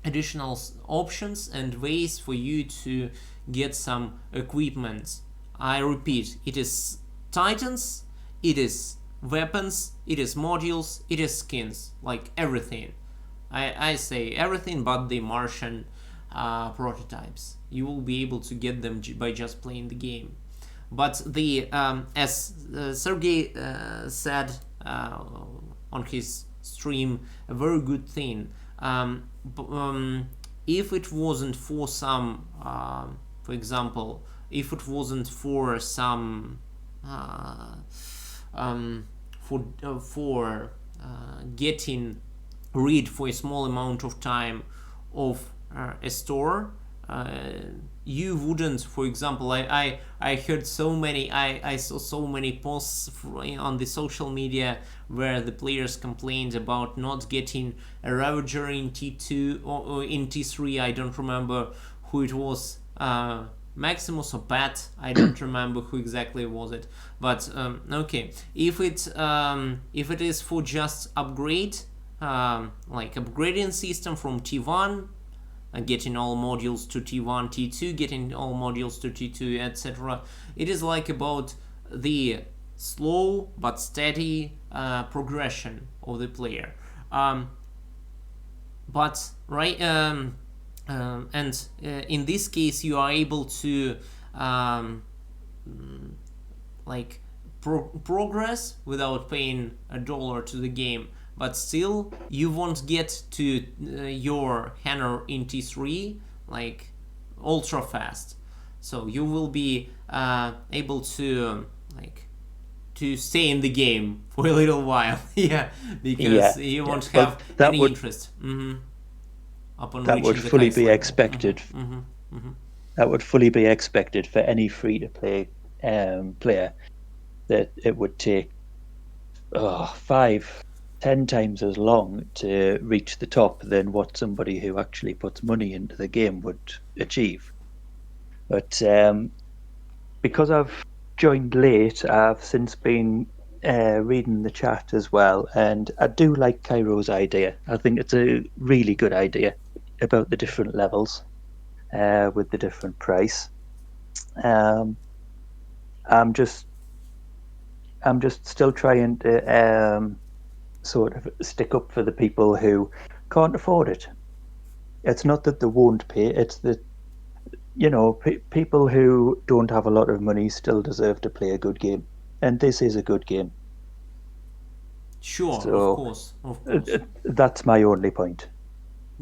additional options and ways for you to get some equipment. I repeat, it is titans, it is weapons, it is modules, it is skins, like everything. I say everything but the Martian prototypes. You will be able to get them by just playing the game. But the as Sergey said on his stream, a very good thing. If it wasn't for some, for example, if it wasn't for some for getting rid for a small amount of time of a store, you wouldn't, for example, I heard so many, I saw so many posts on the social media where the players complained about not getting a Ravager in T2 or in T3. I don't remember who it was Maximus or Pat, I don't remember who exactly was it, but okay, if it is for just upgrade, like upgrading system from T1, getting all modules to T1, T2, getting all modules to T2, etc. It is like about the slow but steady progression of the player. But right, and in this case, you are able to like progress without paying $1 to the game, but still you won't get to your Henner in T3 like ultra fast. So you will be able to like to stay in the game for a little while. Yeah, because you won't have any interest. Upon that would reaching the fully highest be level. expected. That would fully be expected for any free-to-play player, that it would take 5-10 times as long to reach the top than what somebody who actually puts money into the game would achieve. But because I've joined late, I've since been reading the chat as well, and I do like Cairo's idea. I think it's a really good idea about the different levels with the different price. I'm just still trying to sort of stick up for the people who can't afford it. It's not that they won't pay; it's that people who don't have a lot of money still deserve to play a good game, and this is a good game. Sure, So, of course. That's my only point.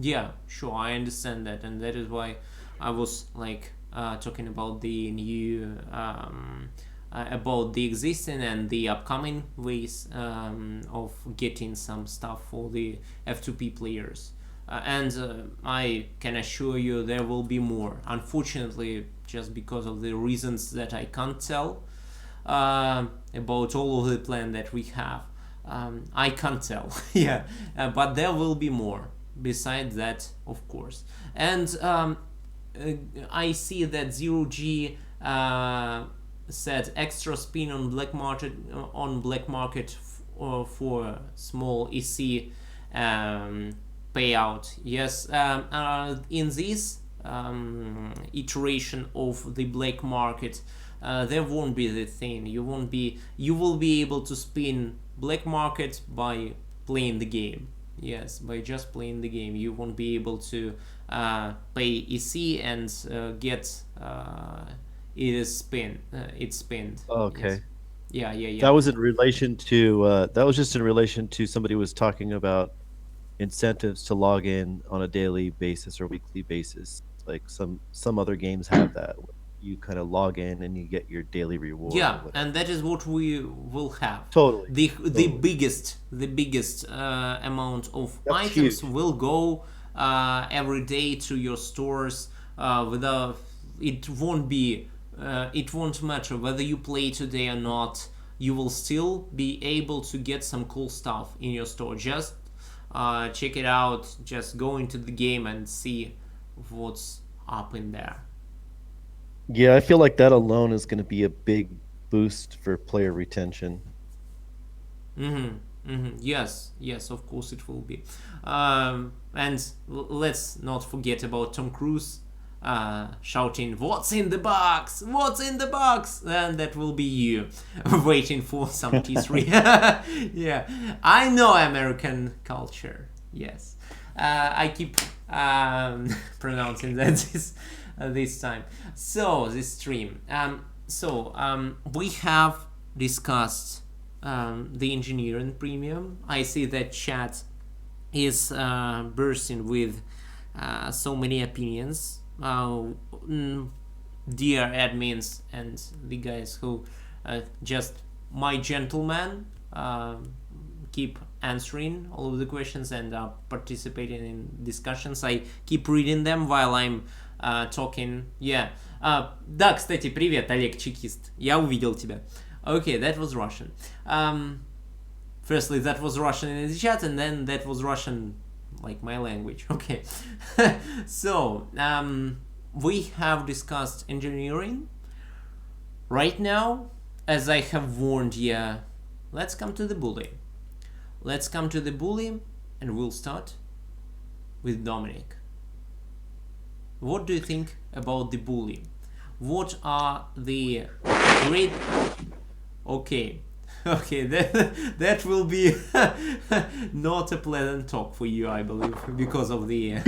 Yeah, sure, I understand that, and that is why I was like talking about the new, about the existing and the upcoming ways of getting some stuff for the F2P players. And I can assure you there will be more. Unfortunately, just because of the reasons that I can't tell about all of the plan that we have, I can't tell. Yeah, but there will be more. Besides that, of course. And I see that 0G said extra spin on black market for small EC payout. Yes, in this iteration of the black market, there won't be the thing. You will be able to spin black market by playing the game. Yes, by just playing the game. You won't be able to pay EC and get it's spinned. Okay. Yes. Yeah. That was in relation to that was just in relation to somebody was talking about incentives to log in on a daily basis or weekly basis. Like some other games have that. You kind of log in and you get your daily reward. Yeah, and that is what we will have. Totally. The biggest amount of That's items huge. will go every day to your stores. Without it won't matter whether you play today or not. You will still be able to get some cool stuff in your store. Just check it out. Just go into the game and see what's up in there. Yeah, I feel like that alone is going to be a big boost for player retention. Yes, of course it will be. And let's not forget about Tom Cruise shouting, "What's in the box? What's in the box?" And that will be you waiting for some T3. Yeah, I know American culture. Yes, I keep pronouncing that this time. So this stream. We have discussed the engineering premium. I see that chat is bursting with so many opinions. Dear admins and the guys who just my gentleman keep answering all of the questions and participating in discussions. I keep reading them while I'm talking. Yeah. Да, кстати, привет, Олег Чекист. Я увидел тебя. Okay, that was Russian. Firstly, that was Russian in the chat, and then that was Russian like my language. Okay. So, we have discussed engineering. Right now, as I have warned you, let's come to the bully. Let's come to the bully, and we'll start with Dominic. What do you think about the bully? What are the great... Okay, okay, that will be not a pleasant talk for you, I believe, because of the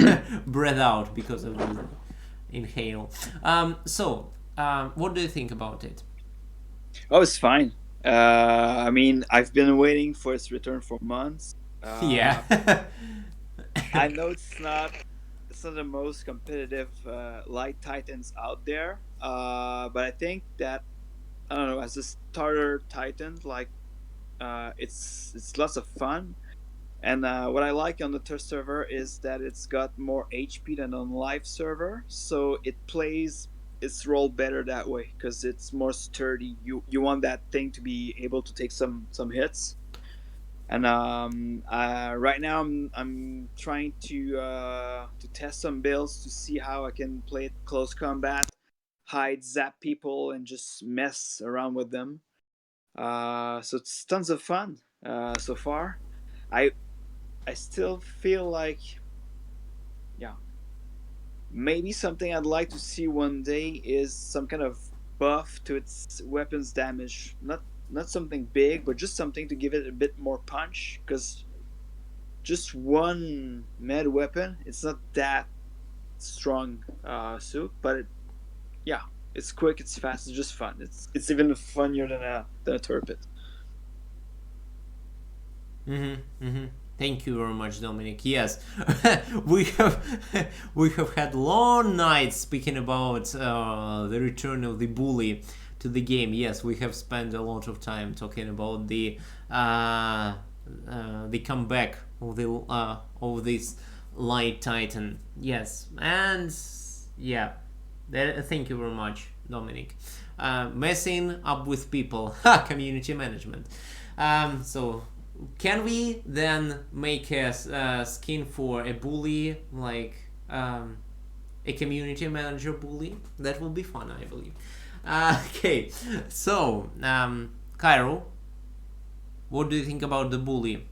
breath out, because of the inhale. What do you think about it? Oh, it's fine. I mean, I've been waiting for its return for months. Yeah. I know it's not the most competitive light titans out there, but I think that I don't know, as a starter titan, like it's lots of fun. And what I like on the test server is that it's got more HP than on live server, so it plays its role better that way because it's more sturdy. You want that thing to be able to take some hits. And right now I'm trying to test some builds to see how I can play it close combat, hide, zap people, and just mess around with them. So it's tons of fun so far. I I still feel like, yeah, maybe something I'd like to see one day is some kind of buff to its weapons damage. Not something big, but just something to give it a bit more punch. Because just one med weapon, it's not that strong suit, but yeah, it's quick, it's fast, it's just fun. It's even funnier than a turpit. Thank you very much, Dominic. Yes, we have we have had long nights speaking about the return of the bully to the game. Yes, we have spent a lot of time talking about the comeback of this light titan. Yes, and yeah, thank you very much, Dominic. Messing up with people, community management. So can we then make a skin for a bully, like a community manager bully? That will be fun, I believe. Okay, so Cairo, what do you think about the bully?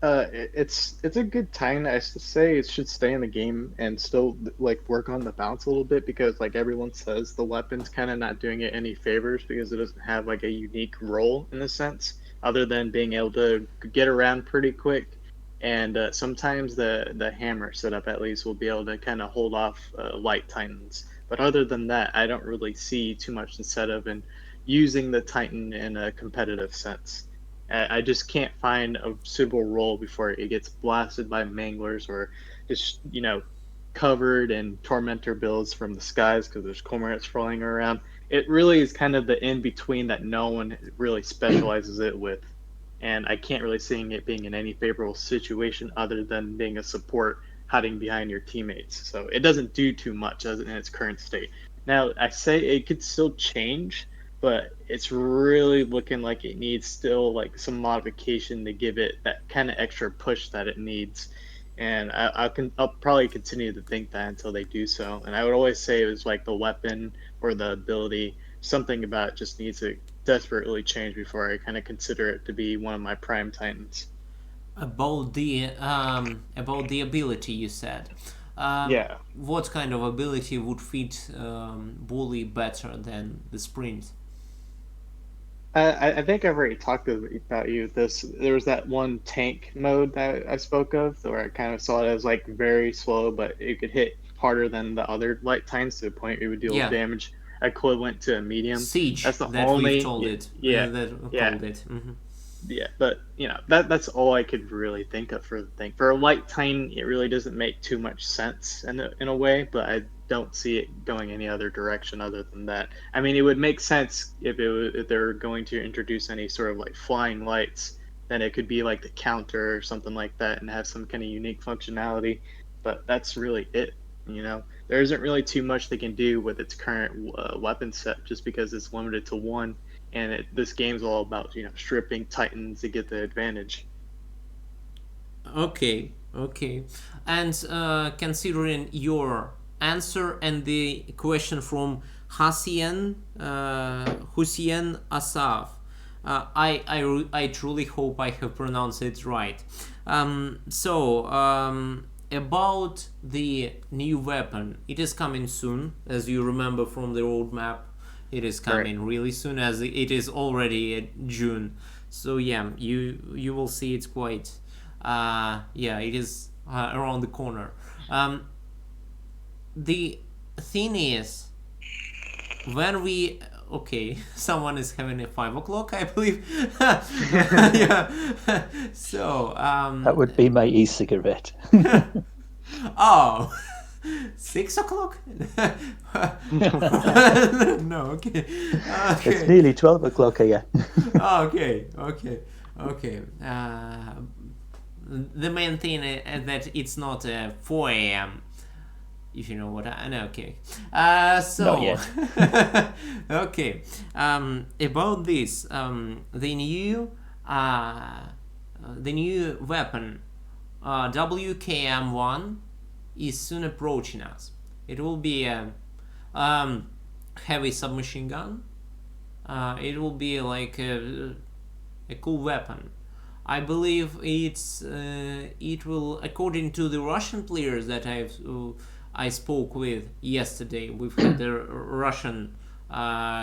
It's a good time. I say it should stay in the game and still like work on the bounce a little bit because like everyone says the weapon's kind of not doing it any favors because it doesn't have like a unique role in a sense other than being able to get around pretty quick. And sometimes the hammer setup at least will be able to kind of hold off light titans. But other than that, I don't really see too much incentive in using the titan in a competitive sense. I just can't find a suitable role before it gets blasted by manglers or just, covered in tormentor builds from the skies because there's cormorants flying around. It really is kind of the in between that no one really specializes it with. And I can't really see it being in any favorable situation other than being a support hiding behind your teammates. So it doesn't do too much as in its current state. Now, I say it could still change, but it's really looking like it needs still like some modification to give it that kind of extra push that it needs. And I'll probably continue to think that until they do so. And I would always say it was like the weapon or the ability, something about it just needs to desperately change before I kind of consider it to be one of my prime titans. About the ability you said. Yeah. What kind of ability would fit bully better than the sprint? I think I've already talked about you. There was that one tank mode that I spoke of, where I kind of saw it as like very slow, but it could hit harder than the other light times to the point it would deal Yeah, damage equivalent to a medium. siege That's the that we've only, told it. yeah, That yeah, called it. yeah. But that's all I could really think of for the thing. For a light time, it really doesn't make too much sense in a way, but I don't see it going any other direction other than that. I mean, it would make sense if they were going to introduce any sort of like flying lights, then it could be like the counter or something like that and have some kind of unique functionality. But that's really it. There isn't really too much they can do with its current weapon set just because it's limited to one, and this game's all about stripping titans to get the advantage. Okay, okay. And considering your answer and the question from Hussein Asaf. I truly hope I have pronounced it right. About the new weapon, it is coming soon, as you remember from the roadmap. It is coming really soon, as it is already June. So yeah, you will see it's quite. It is around the corner. The thing is, when we someone is having a 5 o'clock, I believe. Yeah. So that would be my e-cigarette. Oh, 6 o'clock? No, okay. It's nearly 12 o'clock here. Okay. The main thing is that it's not 4 a.m. If you know what I know, okay. Not yet. Okay. About this, the new weapon, WKM1, is soon approaching us. It will be a heavy submachine gun. It will be like a cool weapon. I believe it will, according to the Russian players that I spoke with yesterday. We've had the Russian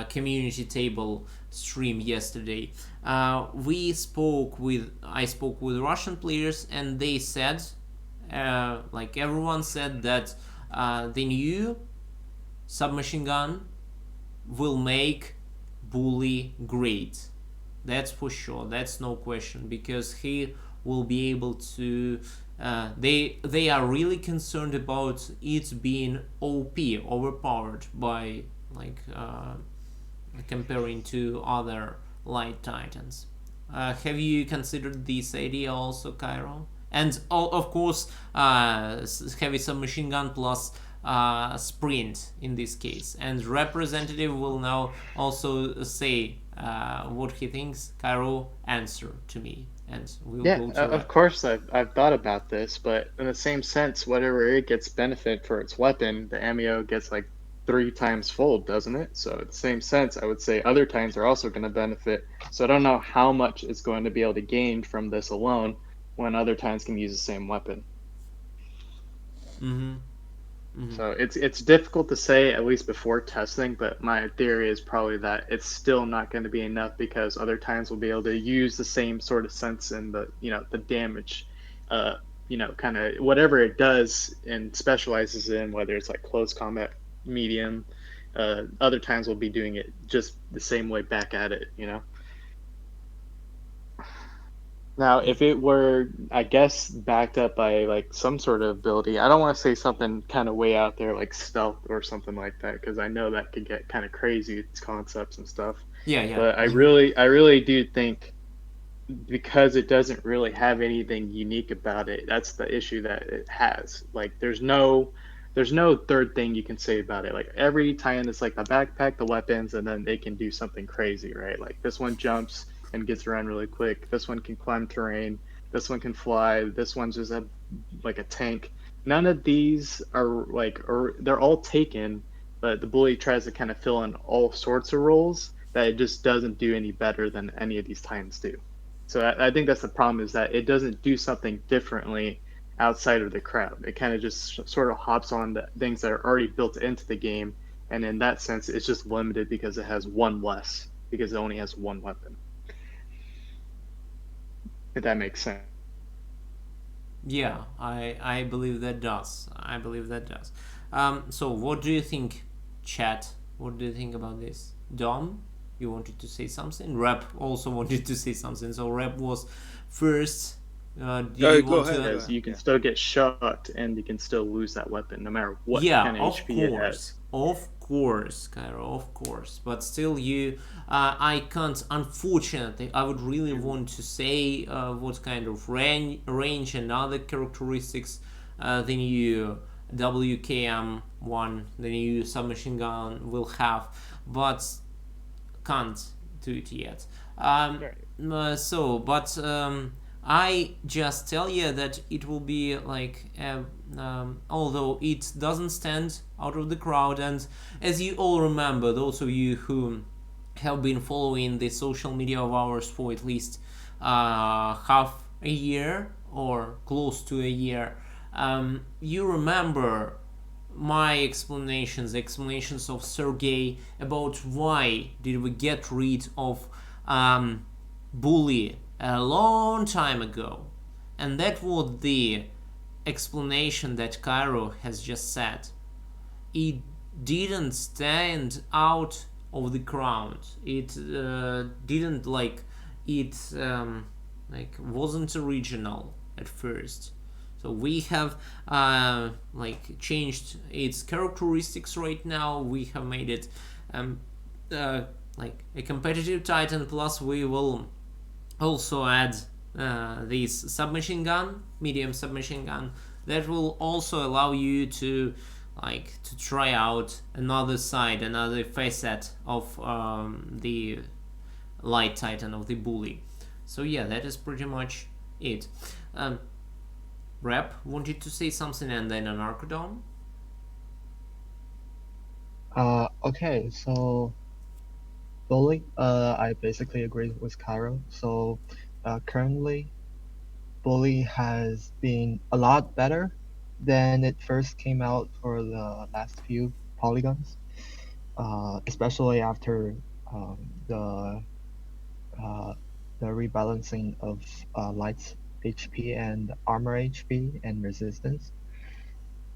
community table stream yesterday. I spoke with Russian players, and they said, like everyone said, that the new submachine gun will make Bully great. That's for sure. That's no question, because he will be able to. They are really concerned about it being OP, overpowered by comparing to other light titans. Have you considered this idea also, Cairo? And of course, heavy submachine gun plus sprint in this case. And representative will now also say what he thinks. Cairo, answer to me. And we'll go to of course I've thought about this, but in the same sense, whatever it gets benefit for its weapon, the ammo gets like 3 times fold, doesn't it? So in the same sense, I would say other times are also going to benefit. So I don't know how much it's going to be able to gain from this alone when other times can use the same weapon. So it's difficult to say, at least before testing, but my theory is probably that it's still not going to be enough, because other times we'll be able to use the same sort of sense in the the damage, kind of whatever it does and specializes in, whether it's like close combat, medium. Other times we'll be doing it just the same way back at it. Now, if it were, I guess, backed up by like some sort of ability, I don't want to say something kind of way out there like stealth or something like that, because I know that could get kind of crazy, its concepts and stuff. Yeah. But I really do think, because it doesn't really have anything unique about it, that's the issue that it has. Like, there's no third thing you can say about it. Like, every time it's like the backpack, the weapons, and then they can do something crazy, right? Like, this one jumps and gets around really quick. This one can climb terrain. This one can fly. This one's just like a tank. None of these are they're all taken, but the bully tries to kind of fill in all sorts of roles that it just doesn't do any better than any of these titans do. So I think that's the problem, is that it doesn't do something differently outside of the crowd. It kind of just sort of hops on the things that are already built into the game, and in that sense, it's just limited because it has one less, because it only has one weapon. If that makes sense. Yeah, I believe that does. So what do you think, chat? What do you think about this? Dom, you wanted to say something? Rep also wanted to say something. So Rep was first. Go ahead. You can still get shot, and you can still lose that weapon no matter what kind of HP it has. Of course, Cairo, of course. But still, I can't, unfortunately. I would really want to say what kind of range and other characteristics the new WKM1, the new submachine gun, will have, but can't do it yet. I just tell you that it will be like, although it doesn't stand out of the crowd, and as you all remember, those of you who have been following the social media of ours for at least half a year or close to a year, you remember my explanations of Sergey about why did we get rid of Bully a long time ago. And that was the explanation that Cairo has just said. It didn't stand out of the crowd. It didn't like wasn't original at first. So we have changed its characteristics right now. We have made it like a competitive Titan. Plus, we will also add this submachine gun, medium submachine gun, that will also allow you to try out another side, another facet of the light Titan of the Bully. So yeah, that is pretty much it. Rep wanted to say something, and then an Arcodon. Okay, so Bully, I basically agree with Cairo. So currently, Bully has been a lot better than it first came out for the last few polygons, especially after the rebalancing of lights HP and armor HP and resistance.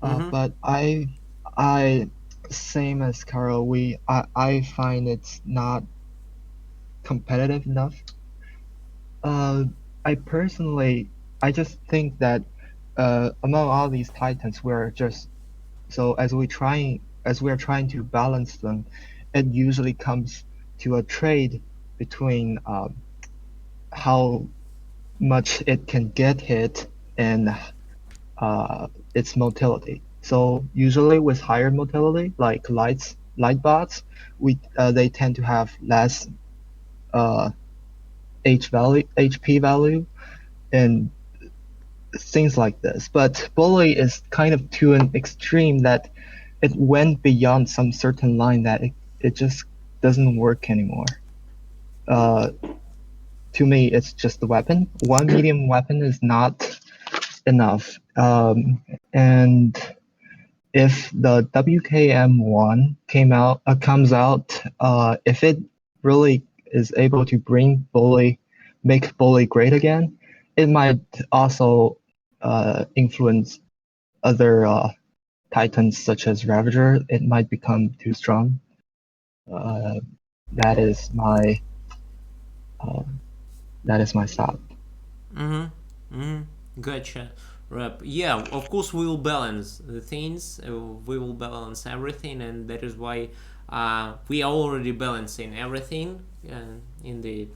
But I same as Carol, I find it's not competitive enough. I personally, I just think that among all these titans, we're just so as we're trying to balance them, it usually comes to a trade between how much it can get hit and its motility. So usually with higher motility, like light bots, they tend to have less HP value, and things like this. But Bully is kind of to an extreme that it went beyond some certain line that it just doesn't work anymore. To me, it's just the weapon. One medium weapon is not enough. And if the WKM1 comes out, if it really is able to make Bully great again, it might also influence other titans such as Ravager. It might become too strong. That is my stop. Gotcha. Rep. Yeah, of course we will balance the things. We will balance everything, and that is why we are already balancing everything in the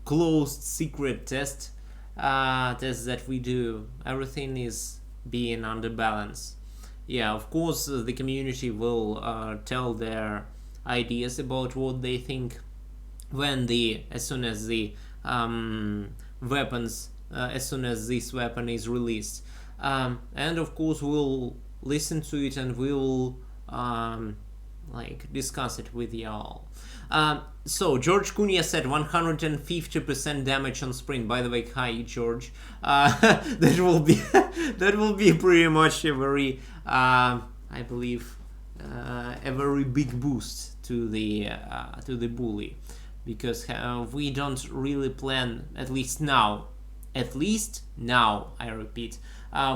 closed secret test that we do. Everything is being under balance. Yeah, of course the community will tell their ideas about what they think as soon as the weapons as soon as this weapon is released, and of course we'll listen to it and we'll discuss it with y'all. So George Cunha said 150% damage on sprint. By the way, hi George. That will be pretty much a very I believe a very big boost to the Bully, because we don't really plan, at least now, I repeat,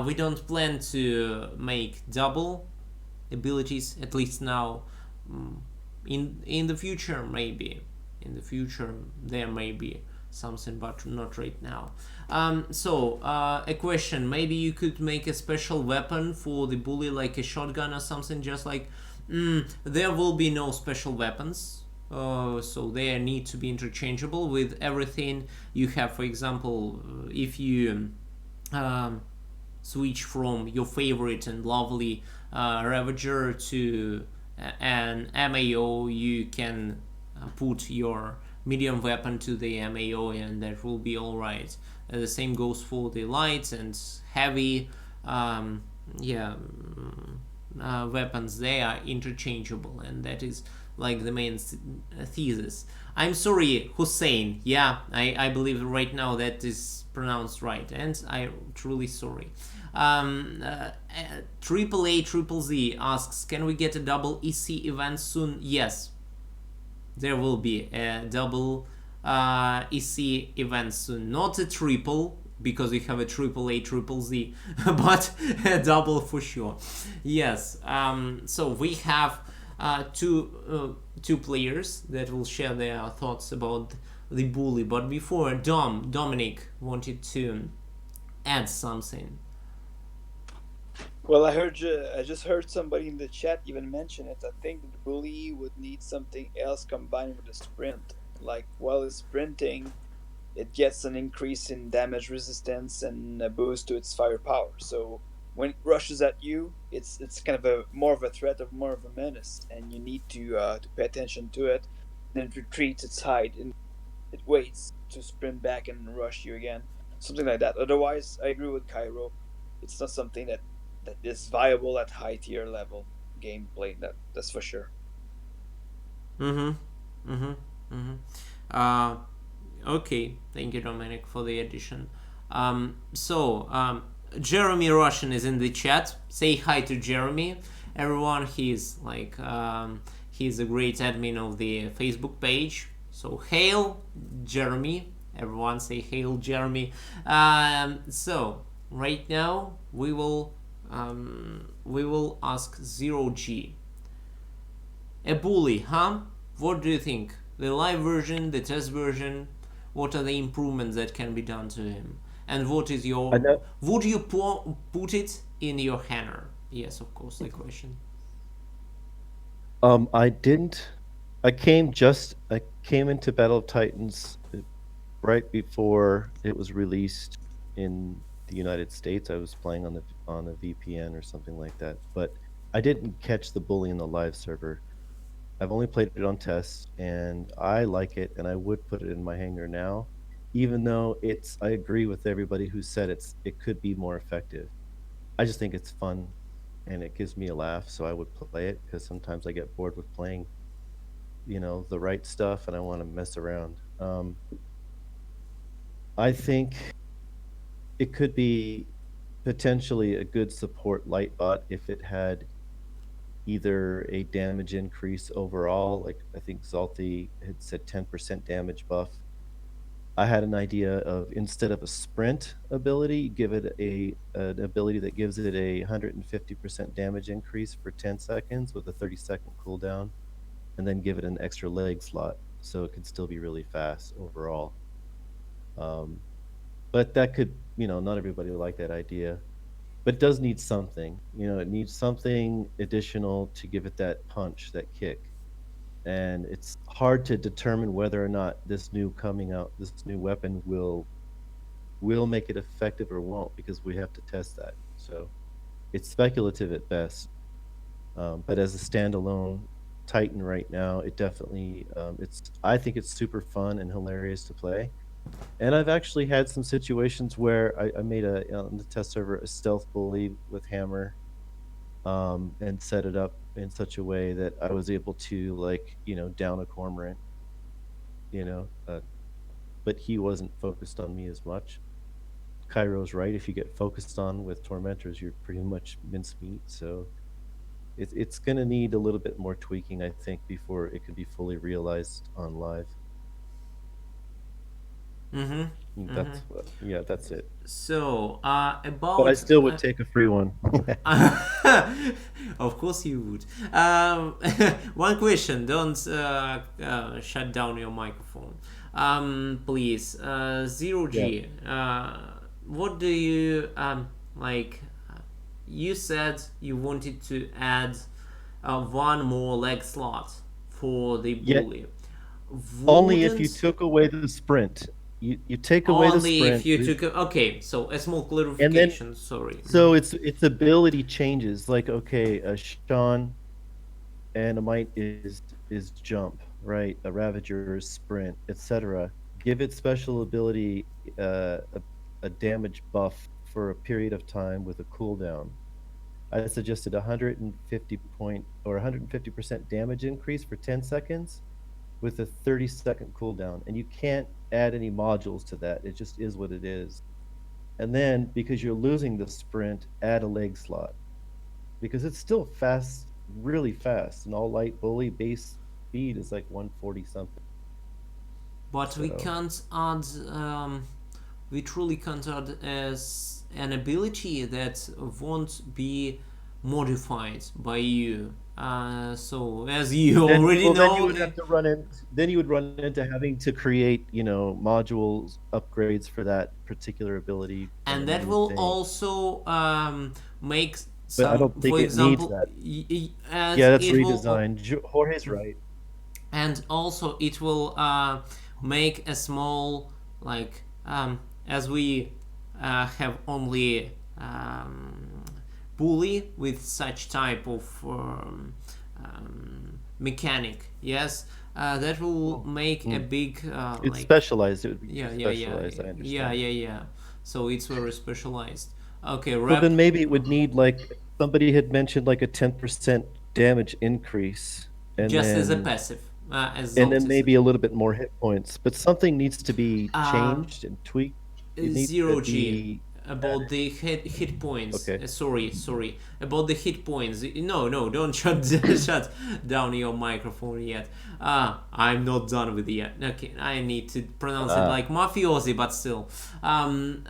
we don't plan to make double abilities, at least now. In the future, maybe there may be something, but not right now. So a question, maybe you could make a special weapon for the Bully, like a shotgun or something, just like there will be no special weapons. So they need to be interchangeable with everything you have. For example, if you switch from your favorite and lovely Ravager to an MAO, you can put your medium weapon to the MAO, and that will be all right. The same goes for the light and heavy. Yeah, weapons, they are interchangeable, and that is like the main thesis. I'm sorry, Hussein. Yeah, I believe right now that is pronounced right, and I'm truly sorry. Triple A Triple Z asks, can we get a double EC event soon? Yes, there will be a double EC event soon. Not a triple, because we have a triple A Triple Z, but a double for sure. Yes. So we have two players that will share their thoughts about the bully. But before, Dominic wanted to add something. Well, I just heard somebody in the chat even mention it. I think the bully would need something else combined with the sprint. Like while it's sprinting, it gets an increase in damage resistance and a boost to its firepower. So when it rushes at you, it's kind of a more of a threat, of more of a menace, and you need to pay attention to it. Then it retreats, its hide, and it waits to sprint back and rush you again, something like that. Otherwise, I agree with Cairo. It's not something that is viable at high tier level gameplay. That's for sure. Mm-hmm. Mm-hmm. Mm-hmm. Uh, okay. Thank you, Dominic, for the addition. Jeremy Russian is in the chat. Say hi to Jeremy. Everyone, he's a great admin of the Facebook page. So hail, Jeremy. Everyone say hail, Jeremy. Right now we will ask Zero G. A bully, huh? What do you think? The live version, the test version? What are the improvements that can be done to him? And what is your... Would you put it in your Hanner? Yes, of course, the question. I didn't. I came into Battle of Titans right before it was released in the United States. I was playing on a VPN or something like that, but I didn't catch the bully in the live server. I've only played it on tests, and I like it, and I would put it in my hangar now, even though I agree with everybody who said it could be more effective. I just think it's fun, and it gives me a laugh, so I would play it, because sometimes I get bored with playing, the right stuff, and I want to mess around. I think it could be potentially a good support light bot if it had either a damage increase overall, like I think Zalti had said 10% damage buff. I had an idea of, instead of a sprint ability, give it an ability that gives it a 150% damage increase for 10 seconds with a 30-second cooldown, and then give it an extra leg slot so it could still be really fast overall. But that could, not everybody would like that idea. But it does need something. It needs something additional to give it that punch, that kick. And it's hard to determine whether or not this new weapon will make it effective or won't, because we have to test that. So it's speculative at best. But as a standalone Titan right now, it definitely I think it's super fun and hilarious to play. And I've actually had some situations where I made on the test server a stealth bully with hammer, and set it up in such a way that I was able to down a cormorant, but he wasn't focused on me as much. Cairo's right. If you get focused on with tormentors, you're pretty much mincemeat. So it's going to need a little bit more tweaking, I think, before it can be fully realized on live. That's it. So about, but I still would take a free one. Of course you would. One question, don't shut down your microphone, please. Zero G, what do you like? You said you wanted to add one more leg slot for the bully. Only if you took away the sprint. You take away the sprint. Only if you took... Okay, so a small clarification, then, sorry. So its ability changes. Like, okay, Sean Animite is jump, right? A Ravager, Sprint, etc. Give it special ability, a damage buff for a period of time with a cooldown. I suggested 150 point or 150% damage increase for 10 seconds with a 30-second cooldown. And you can't add any modules to that. It just is what it is. And then because you're losing the sprint, add a leg slot because it's still fast, really fast. An all light bully base speed is like 140 something. But we So can't add. We truly can't add as an ability that won't be modified by you. So as you then, already well, then you know, would have to run in. Then you would run into having to create, modules upgrades for that particular ability and a and that new will thing. also make But I some, don't think for it needs example, that. as Yeah, that's it will, redesign. Jorge's right. and also it will make a small, like, as we have only bully with such type of mechanic, yes, that will make a Mm. big, It's like, specialized. It would be too yeah, specialized. I yeah, understand. yeah, yeah. So it's very specialized. Okay, So rep. then maybe it would need like somebody had mentioned like a 10% damage increase, and Just as a then passive, as and then Zoltis maybe says. a little bit more hit points. But something needs to be Um, changed and tweaked. It needs to Zero G be about the hit points. okay. Sorry, about the hit points. No, no, don't shut down your microphone yet. I'm not done with it yet. Okay, I need to pronounce it Ah, like mafiosi, but still. Um,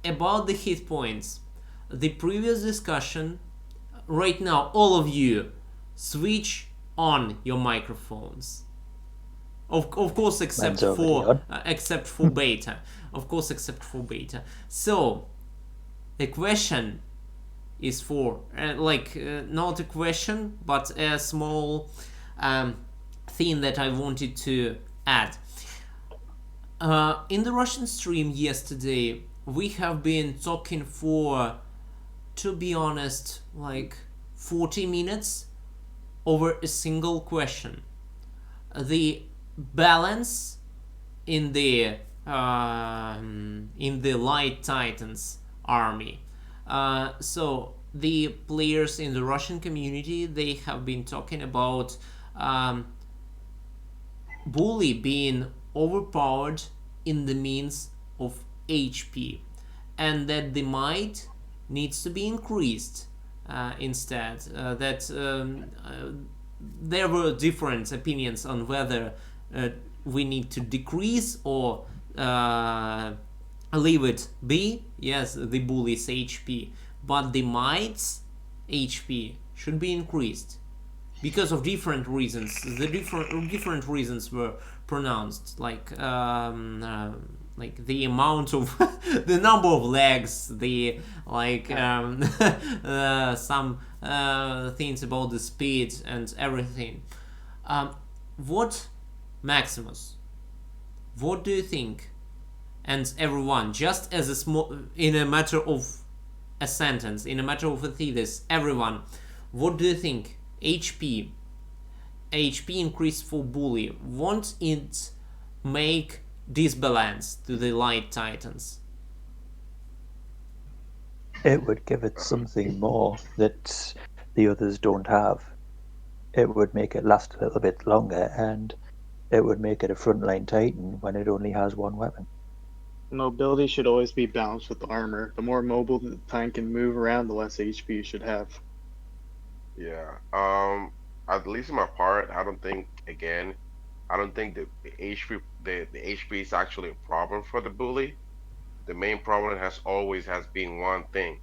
about the hit points, the previous discussion. Right now, all of you, switch on your microphones. Of course, Mine's already on. except for beta. Of course, except for beta. So the question is for not a question, but a small thing that I wanted to add. In the Russian stream yesterday, we have been talking for, to be honest, like 40 minutes over a single question. The balance in the Light Titans army. So the players in the Russian community, they have been talking about bully being overpowered in the means of HP, and that the might needs to be increased instead. That there were different opinions on whether we need to decrease or leave it be. Yes, the bully's HP, but the might's HP should be increased because of different reasons. The different reasons were pronounced, like the amount of the number of legs, the like some things about the speed and everything. What, Maximus? What do you think? And everyone, just as a small, in a matter of a sentence, in a matter of a thesis, everyone, what do you think? HP increase for bully, won't it make disbalance to the Light Titans? It would give it something more that the others don't have. It would make it last a little bit longer, and it would make it a frontline Titan when it only has one weapon. Mobility should always be balanced with armor. The more mobile the tank can move around, the less HP you should have. Yeah. At least in my part, I don't think again, I don't think the HP the HP is actually a problem for the bully. The main problem has been one thing.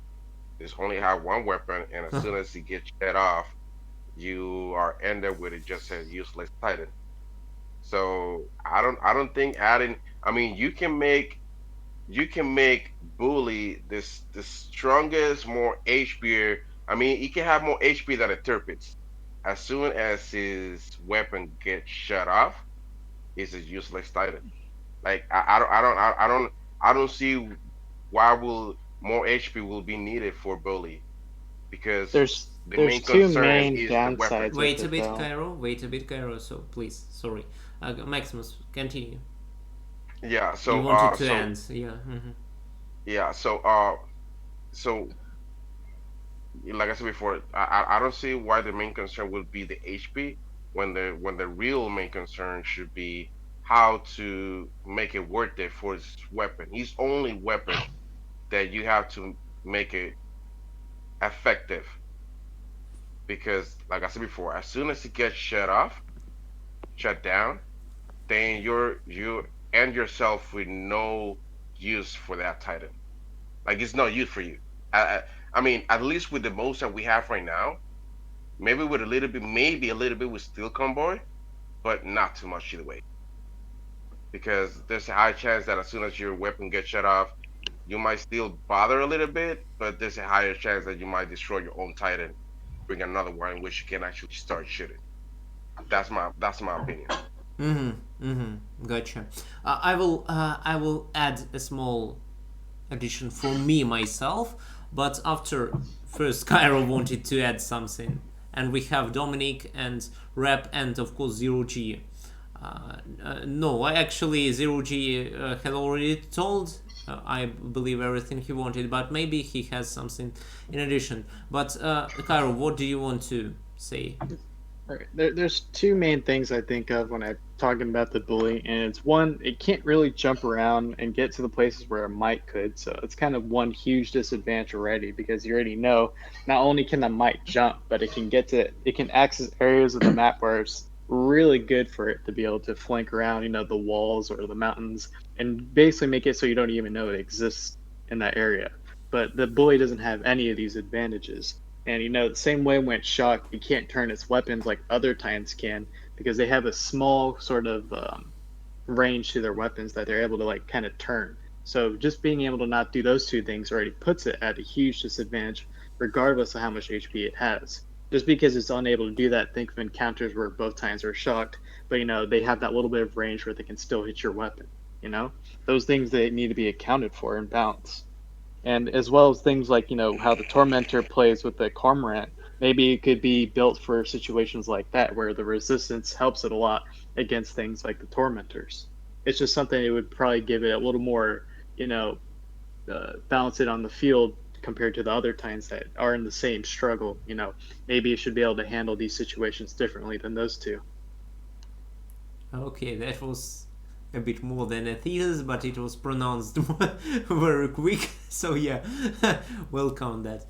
There's only have one weapon, and as soon as he gets shut off, you are ended with it just a useless titan. So I don't think adding. I mean, you can make bully this the strongest, more HP. I mean, he can have more HP than a Turpitz. As soon as his weapon gets shut off, he's a useless Titan. Like I don't see why will more HP will be needed for bully because There's The There's main two concern main is the weapon. downsides Wait with a it, bit, though. Cairo. Wait a bit, Cairo. So please, sorry, Maximus, continue. Yeah. You wanted to end, yeah. Yeah. So like I said before, I don't see why the main concern would be the HP when the real main concern should be how to make it worth it for his weapon. His only weapon that you have to make it effective because, like I said before, as soon as it gets shut down, then you end yourself with no use for that Titan. Like it's no use for you. I, I, I mean, at least with the most that we have right now, maybe with a little bit, maybe a little bit with Steel Convoy, but not too much either way. Because there's a high chance that as soon as your weapon gets shut off, you might still bother a little bit, but there's a higher chance that you might destroy your own Titan, bring another one in which you can actually start shooting. That's my opinion. Gotcha. I will add a small addition for me myself, but after first Cairo wanted to add something, and we have Dominic and Rep and of course Zero G. No, actually Zero G had already told. I believe everything he wanted, but maybe he has something in addition. But Cairo, what do you want to say? Right. There's two main things I think of when I'm talking about the bully, and it's one, it can't really jump around and get to the places where a mite could, so it's kind of one huge disadvantage already because you already know not only can the mite jump, but it can access areas of the map where it's really good for it to be able to flank around, the walls or the mountains, and basically make it so you don't even know it exists in that area. But the bully doesn't have any of these advantages. And the same way when it's shocked, it can't turn its weapons like other Titans can because they have a small sort of range to their weapons that they're able to like kind of turn. So just being able to not do those two things already puts it at a huge disadvantage, regardless of how much HP it has. Just because it's unable to do that, think of encounters where both Titans are shocked, but they have that little bit of range where they can still hit your weapon. Those things they need to be accounted for and balanced, and as well as things like how the tormentor plays with the cormorant. Maybe it could be built for situations like that where the resistance helps it a lot against things like the tormentors. It's just something it would probably give it a little more, balance it on the field compared to the other titans that are in the same struggle. Maybe it should be able to handle these situations differently than those two. Okay, that was a bit more than a thesis, but it was pronounced very quick. So yeah, we'll count that.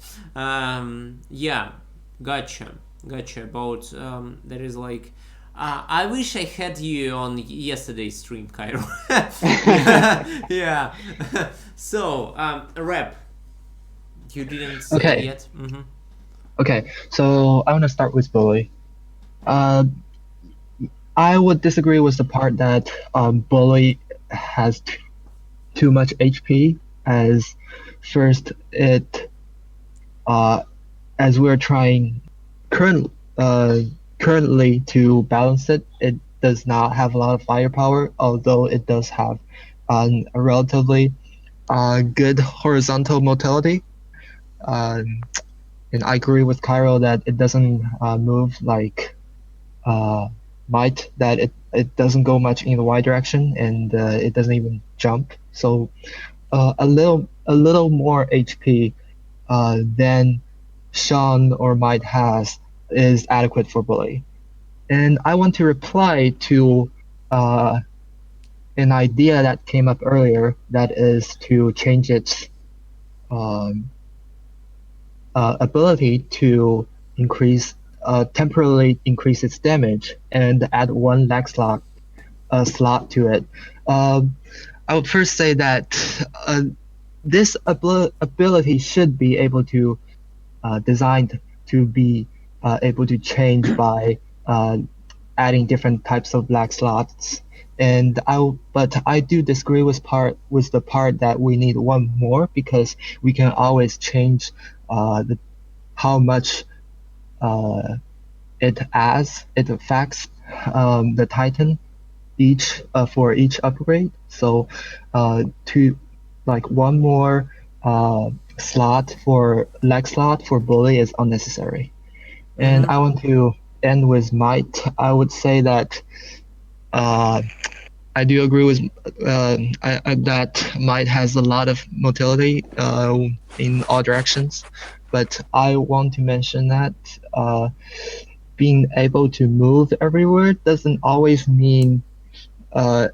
Yeah, gotcha. About there is like. I wish I had you on yesterday's stream, Cairo. Yeah. So, Rep, you didn't say Okay. yet. Okay, so I want to start with bully. I would disagree with the part that bully has too much HP. As first, as we're trying currently to balance it, it does not have a lot of firepower, although it does have a relatively good horizontal motility. And I agree with Cairo that it doesn't move like might, that it doesn't go much in the y direction, and it doesn't even jump. So a little more HP than Sean or Might has is adequate for bully. And I want to reply to an idea that came up earlier, that is to change its ability to temporarily increase its damage and add one lag slot to it. I would first say that this ability should be able to designed to be able to change by adding different types of lag slots. But I do disagree with the part that we need one more, because we can always change how much it affects the Titan for each upgrade. So to like one more lag slot for bully is unnecessary. And I want to end with might. I would say that I do agree with that might has a lot of motility in all directions, but I want to mention that being able to move everywhere doesn't always mean uh,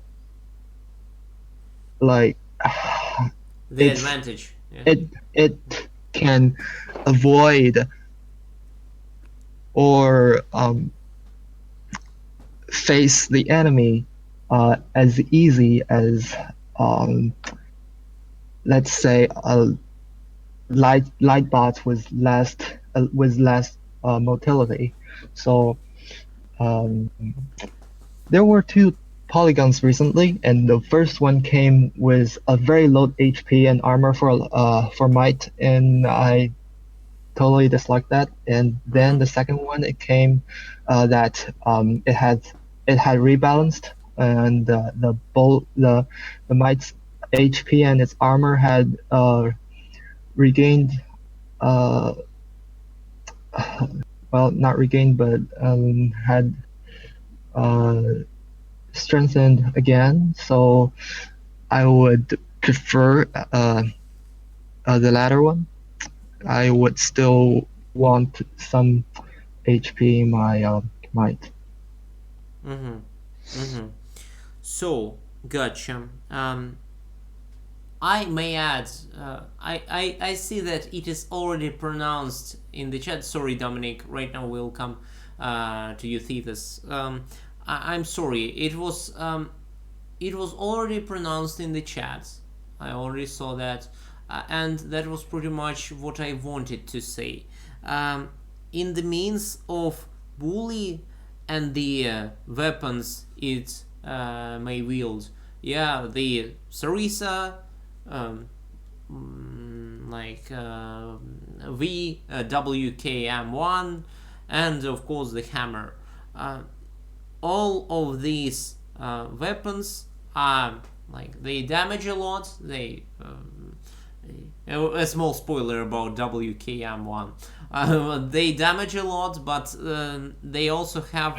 like The it's advantage. Yeah. it can avoid or face the enemy as easy as um, let's say a light bot with less motility. So um, there were two polygons recently, and the first one came with a very low HP and armor for might, and I totally dislike that. And then the second one, it came that it had rebalanced, and the might's HP and its armor had regained uh, well, not regained, but had uh, strengthened again. So I would prefer the latter one. I would still want some HP in my might. So, gotcha. I may add, I see that it is already pronounced in the chat. Sorry, Dominic. Right now we'll come to you, Thetis. I'm sorry. It was already pronounced in the chat. I already saw that, and that was pretty much what I wanted to say. In the means of bully and the weapons it may wield, yeah, the Sarisa, like WKM1, and of course the hammer. All of these weapons are like they damage a lot. A small spoiler about WKM1. They damage a lot, but they also have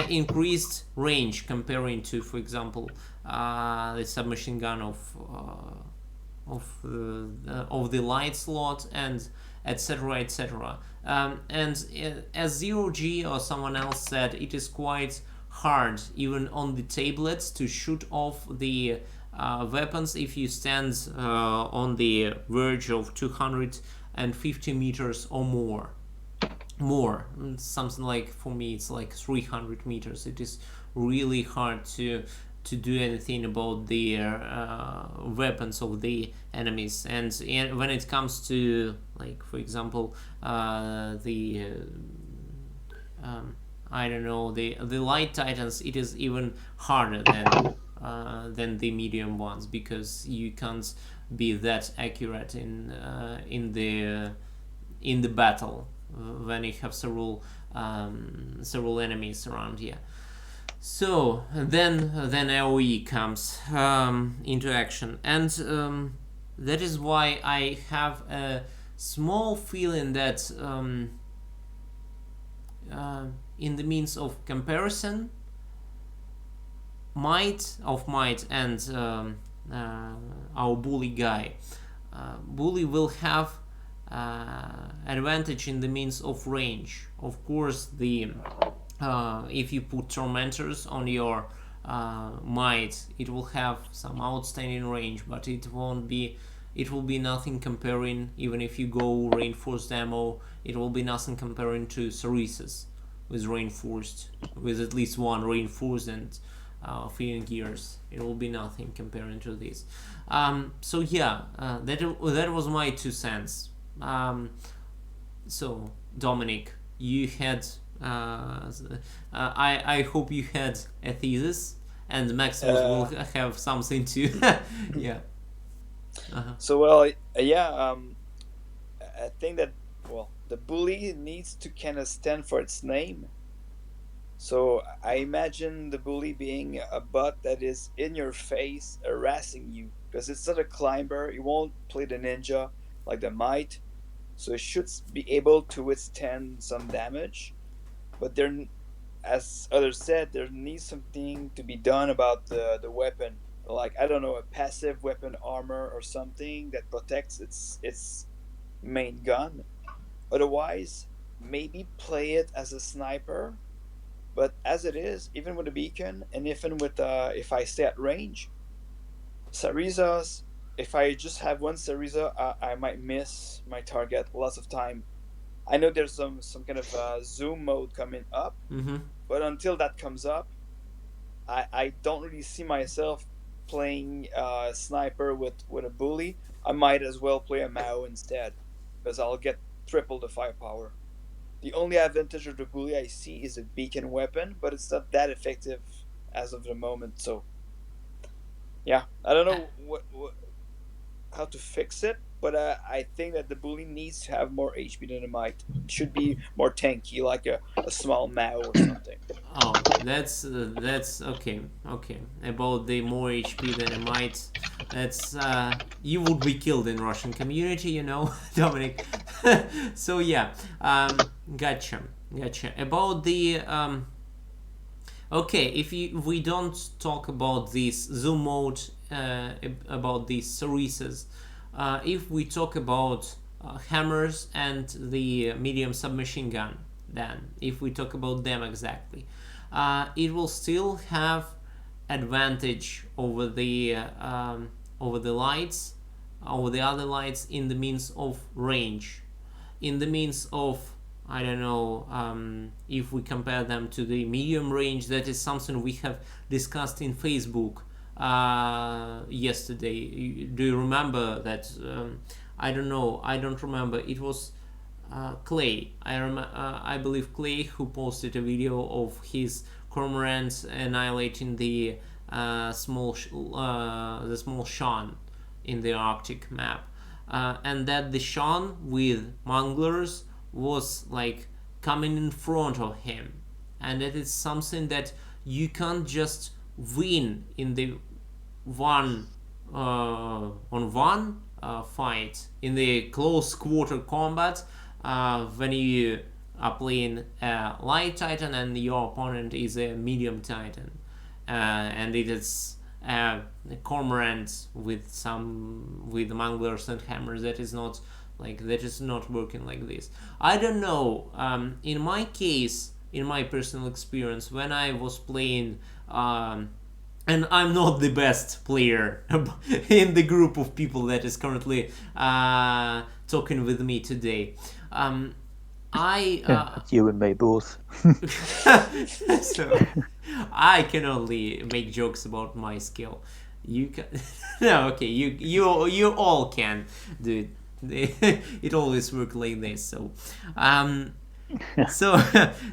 increased range comparing to, for example, the submachine gun of the light slot and etc etc. And as Zero G or someone else said, it is quite hard even on the tablets to shoot off the weapons if you stand on the verge of 250 meters or more, something like, for me it's like 300 meters. It is really hard to do anything about the weapons of the enemies. And when it comes to, like, for example, the I don't know, the light titans, it is even harder than the medium ones, because you can't be that accurate in the battle when you have several enemies around here. So then AOE comes into action, and that is why I have a small feeling that in the means of comparison, might and our bully guy, bully will have advantage in the means of range. Of course, the if you put tormentors on your might, it will have some outstanding range, but it will be nothing comparing. Even if you go reinforced ammo, it will be nothing comparing to Ceresis with at least one reinforced and feeding gears. It will be nothing comparing to this. So yeah, that was my 2 cents. So Dominic, you had I hope you had a thesis, and Maximus will have something to yeah. So well, yeah, I think that, well, the bully needs to kind of stand for its name. So I imagine the bully being a bot that is in your face, harassing you, because it's not a climber. It won't play the ninja like the might. so it should be able to withstand some damage. But there, as others said, there needs something to be done about the weapon. Like, I don't know, a passive weapon armor or something that protects its main gun. Otherwise, maybe play it as a sniper. But as it is, even with a beacon, and even with if I stay at range, Sarizas, if I just have one Sariza, I might miss my target lots of time. I know there's some kind of zoom mode coming up, Mm-hmm. but until that comes up, I don't really see myself playing sniper with a bully. I might as well play a Mao instead, because I'll get triple the firepower. The only advantage of the bully I see is a beacon weapon, but it's not that effective as of the moment. So yeah, I don't know how to fix it, but I think that the bully needs to have more HP than it might. It should be more tanky, like a small Mao or something. Oh, that's okay. Okay, about the more HP than it might. That's you would be killed in Russian community, you know, Dominic. So yeah, gotcha, gotcha. About the okay, if we don't talk about this zoom mode, about these services, if we talk about hammers and the medium submachine gun, then if we talk about them exactly, it will still have advantage over the lights, over the other lights in the means of range, in the means of, I don't know, if we compare them to the medium range. That is something we have discussed in Facebook yesterday. Do you remember that? I don't know. I don't remember. It was Clay. I believe Clay who posted a video of his cormorants annihilating the small Shan in the Arctic map, and that the Shan with Manglers was like coming in front of him, and that is something that you can't just win in the one on one fight in the close quarter combat when you are playing a light titan and your opponent is a medium titan, and it is cormorants with manglers and hammers. That is not like, that is not working like this. I don't know. In my case, in my personal experience, when I was playing, and I'm not the best player in the group of people that is currently talking with me today. That's you and me both. So I can only make jokes about my skill. You can no, okay, you all can do it. It always works like this. So so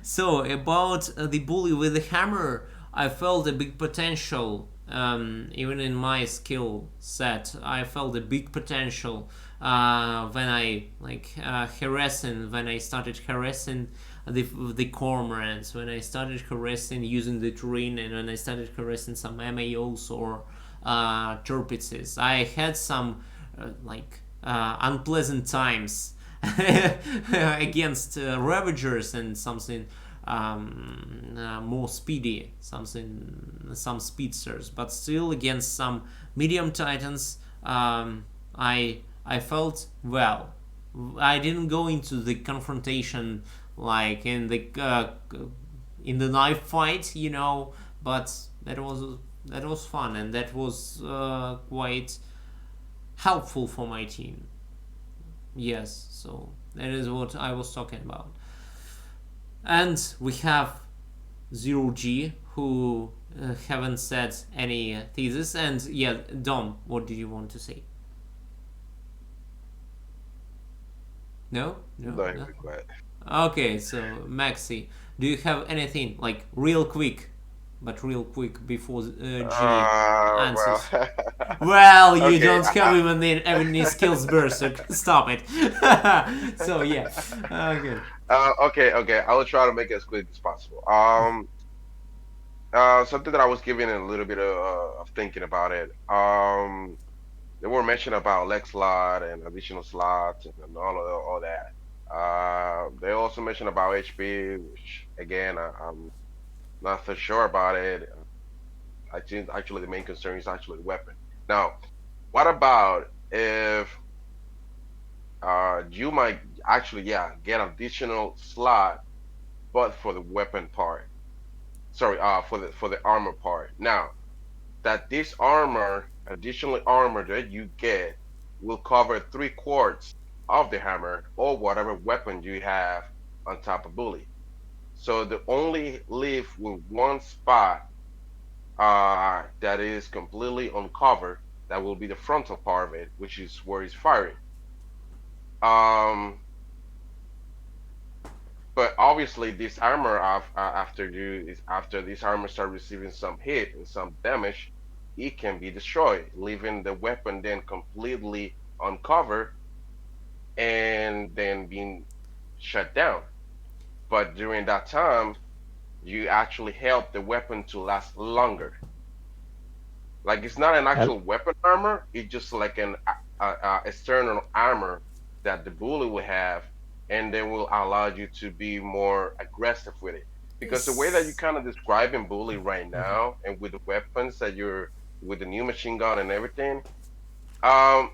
so about the bully with the hammer, I felt a big potential. Even in my skill set, I felt a big potential when I when I started harassing the cormorants, when I started harassing using the terrain, and when I started harassing some MAOs or torpices. I had some unpleasant times against Ravagers and something more speedy, some speedsters, but still against some medium titans, I felt well. I didn't go into the confrontation like in the knife fight, you know, but that was fun, and that was quite helpful for my team. Yes, so that is what I was talking about. And we have Zero G who haven't said any thesis. And yeah, Dom, what did you want to say? No, no. Be quiet. Okay, so Maxi, do you have anything like real quick before G answers? Well, Well, you okay. don't have even any skills Berserk. Stop it. So yeah, okay. Okay. I will try to make it as quick as possible. Something that I was giving a little bit of thinking about it. they were mentioning about leg slot and additional slots and all that. They also mentioned about HP, which again I'm not so sure about it. I think actually the main concern is actually the weapon. Now, what about if you might actually get additional slot, but for the weapon part. Sorry, for the armor part. Now that this armor, additional armor that you get, will cover 3/4 of the hammer or whatever weapon you have on top of bully. So the only leave with one spot that is completely uncovered, that will be the frontal part of it, which is where it's firing. Um, but obviously, this armor after this armor start receiving some hit and some damage, it can be destroyed, leaving the weapon then completely uncovered and then being shut down. But during that time, you actually help the weapon to last longer. Like it's not an Hel- actual weapon armor; it's just like an external armor that the bully will have, and then will allow you to be more aggressive with it. Because the way that you kind of describing bully right now, and with the weapons that you're with the new machine gun and everything, um,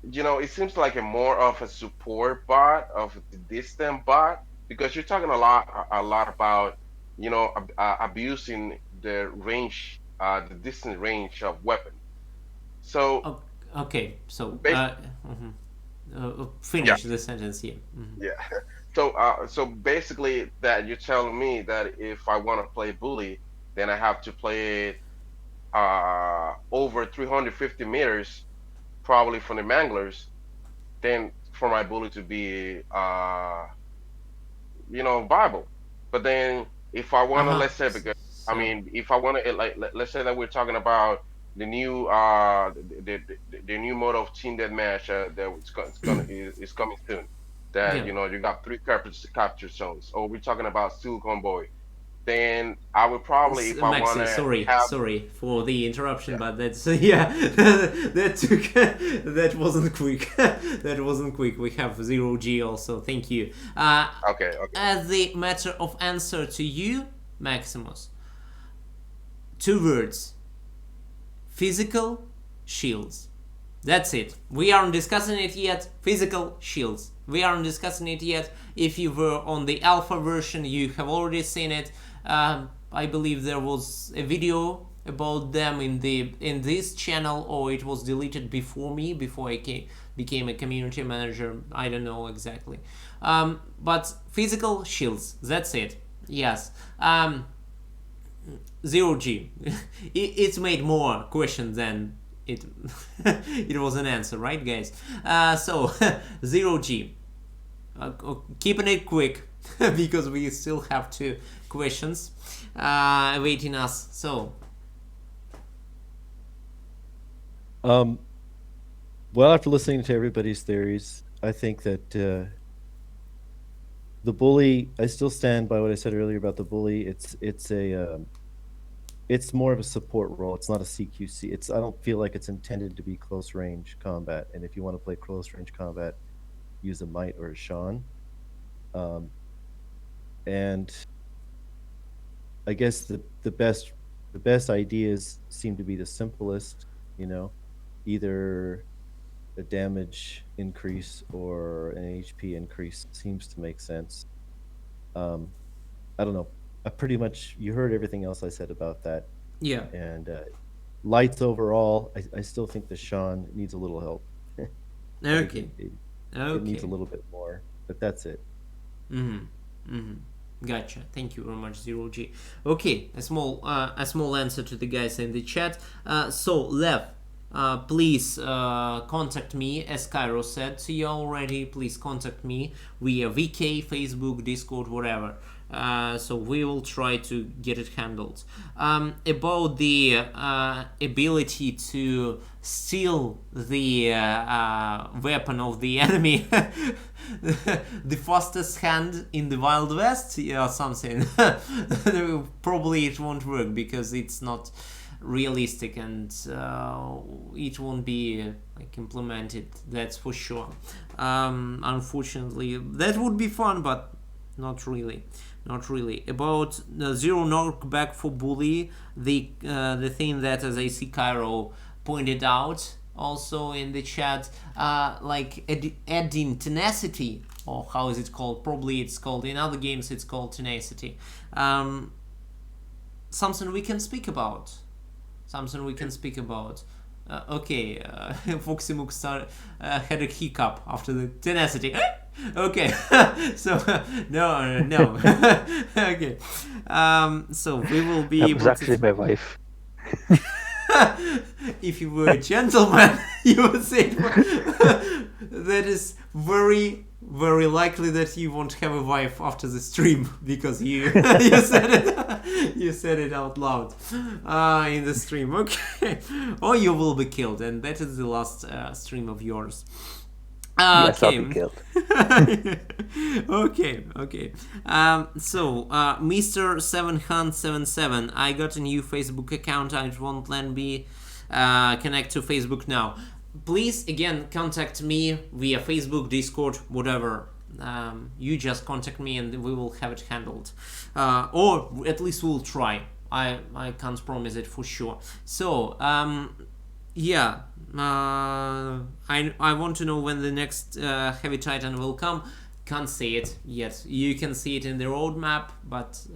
it seems like a more of a support bot of the distant bot because you're talking a lot about abusing the range, the distant range of weapon. So Okay, so basically, yeah, finish the sentence here. yeah. So basically, that you're telling me that if I want to play bully, then I have to play it over 350 meters, probably from the manglers, then for my bully to be viable. But then if I want to, Uh-huh. let's say, because I So, mean, if I want to, like, let's say that we're talking about the new the new mode of team deathmatch that is coming soon. That yeah. you got three capture zones, or we're talking about steel convoy. Then I would probably, if I want Maxi, to sorry, have, sorry for the interruption, yeah, but that's yeah, that took that wasn't quick. That wasn't quick. We have 0G also. Thank you. okay, okay, As the matter of answer to you, Maximus, two words: physical shields. That's it. We aren't discussing it yet. Physical shields. We aren't discussing it yet. If you were on the alpha version, you have already seen it. I believe there was a video about them in this channel, or it was deleted before me, before I became a community manager. I don't know exactly. But physical shields. That's it. Yes. 0G. It's made more questions than it it was an answer, right, guys? So 0G. Keeping it quick because we still have two questions awaiting us. So Well, after listening to everybody's theories, I think that the bully. I still stand by what I said earlier about the bully. It's more of a support role. It's not a CQC. I don't feel like it's intended to be close range combat. And if you want to play close range combat, use a Might or a Sean. And I guess the best ideas seem to be the simplest. Either a damage increase or an HP increase seems to make sense. I don't know. You heard everything else I said about that. yeah. And lights overall, I still think the Sean needs a little help. I think Okay. it needs a Okay. little bit more, but that's it. Gotcha. Thank you very much, 0G. Okay, a small answer to the guys in the chat. So Lev, please contact me, as Cairo said to you already. Please contact me via VK, Facebook, Discord, whatever. So we will try to get it handled. About the ability to steal the weapon of the enemy, the fastest hand in the Wild West, or something. Probably it won't work because it's not realistic, and it won't be like implemented. That's for sure. Unfortunately, that would be fun, but not really. Not really. About zero knockback for bully, the thing that, as I see Cairo pointed out also in the chat, like adding tenacity, or how is it called? Probably it's called in other games. It's called tenacity. Something we can speak about. Something we can speak about. Okay, Foxymook had a hiccup after the tenacity. Okay, so no. Okay, so we will be That able was actually to. my wife. If you were a gentleman, you would say that is very, very likely that you won't have a wife after the stream, because you you said it out loud in the stream. Okay, or you will be killed, and that is the last stream of yours. Yes, I'll Okay. be killed. Okay. So, Mr. 777, I got a new Facebook account. It won't let me connect to Facebook now. Please, again, contact me via Facebook, Discord, whatever. You just contact me and we will have it handled. Or at least we'll try. I can't promise it for sure. So, yeah. I want to know when the next Heavy Titan will come. Can't see it yet. You can see it in the roadmap, but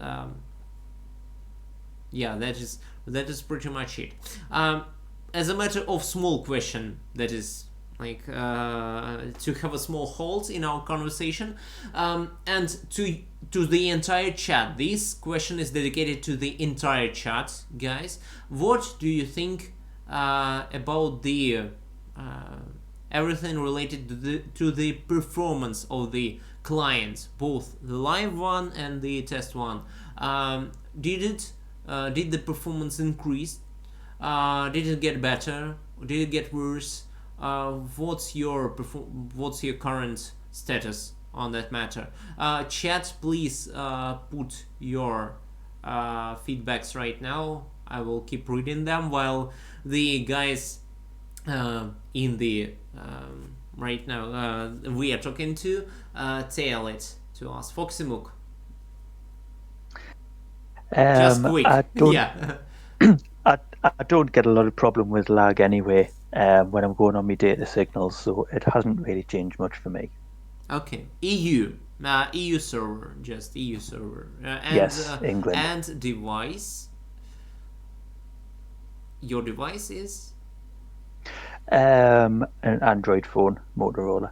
yeah, that is pretty much it. As a matter of small question, that is like to have a small halt in our conversation, and to the entire chat. This question is dedicated to the entire chat, guys. What do you think about the everything related to the performance of the client, both the live one and the test one? Did the performance increase? Did it get better? Did it get worse? What's your current status on that matter? Chat, please put your feedbacks right now. I will keep reading them while the guys in the right now we are talking to tell it to us. Foxymook, just quick. I don't, Yeah. I don't get a lot of problem with lag anyway when I'm going on my data signals, so it hasn't really changed much for me. Okay. EU server, just EU server. And, Yes, England. And device. Your device is? An Android phone, Motorola.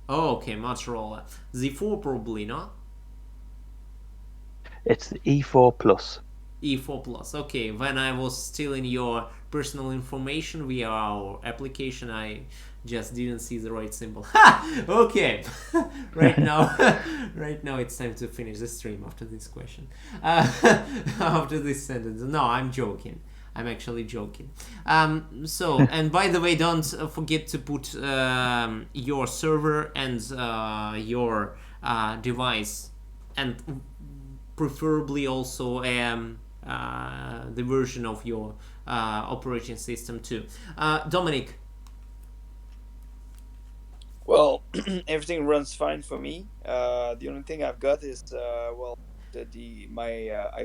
Oh, okay, Motorola. Z4 probably, no? It's the E4 Plus. E4 Plus. Okay, when I was stealing your personal information via our application, I just didn't see the right symbol. Ha! Okay. Right now it's time to finish the stream after this question. After this sentence. No, I'm joking. I'm actually joking. So, and by the way, don't forget to put your server and your device, and preferably also the version of your operating system too. Dominic. Well, everything runs fine for me. The only thing I've got is I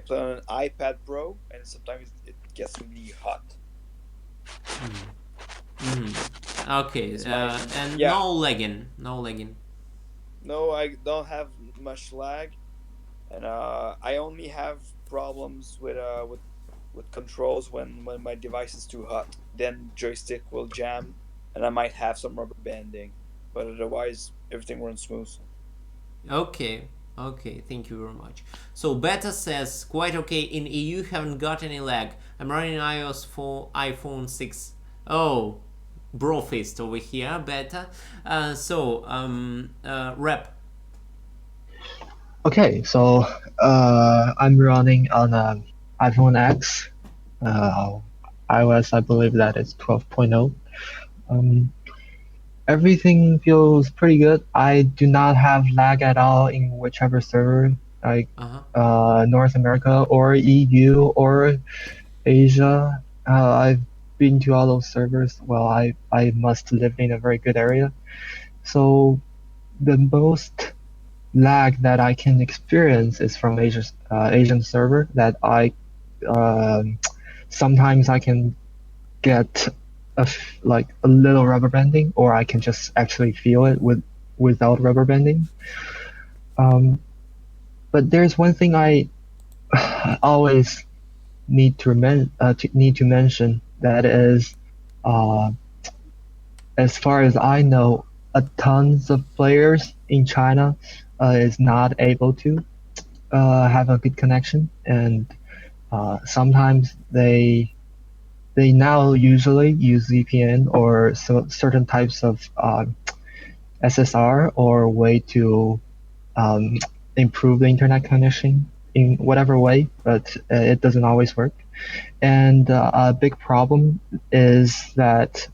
play on an iPad Pro, and sometimes it gets really hot. Okay, and yeah. no lagging. No, I don't have much lag, and I only have problems with controls when my device is too hot. Then joystick will jam, and I might have some rubber banding, but otherwise everything runs smooth. Okay, thank you very much. So Beta says, quite okay, in EU haven't got any lag. I'm running iOS for iPhone 6. Oh, brofist over here, Beta. Rep. Okay, so I'm running on iPhone X. iOS, I believe that is 12.0. Everything feels pretty good. I do not have lag at all in whichever server, like North America or EU or Asia, I've been to all those servers. Well, I must live in a very good area. So the most lag that I can experience is from Asian server that um, sometimes I can get like a little rubber banding, or I can just actually feel it without rubber banding. Um, but there's one thing I always need to mention, that is, uh, as far as I know, a tons of players in China is not able to have a good connection, and sometimes they now usually use VPN or certain types of SSR or way to um, improve the internet connection in whatever way, but it doesn't always work. And a big problem is that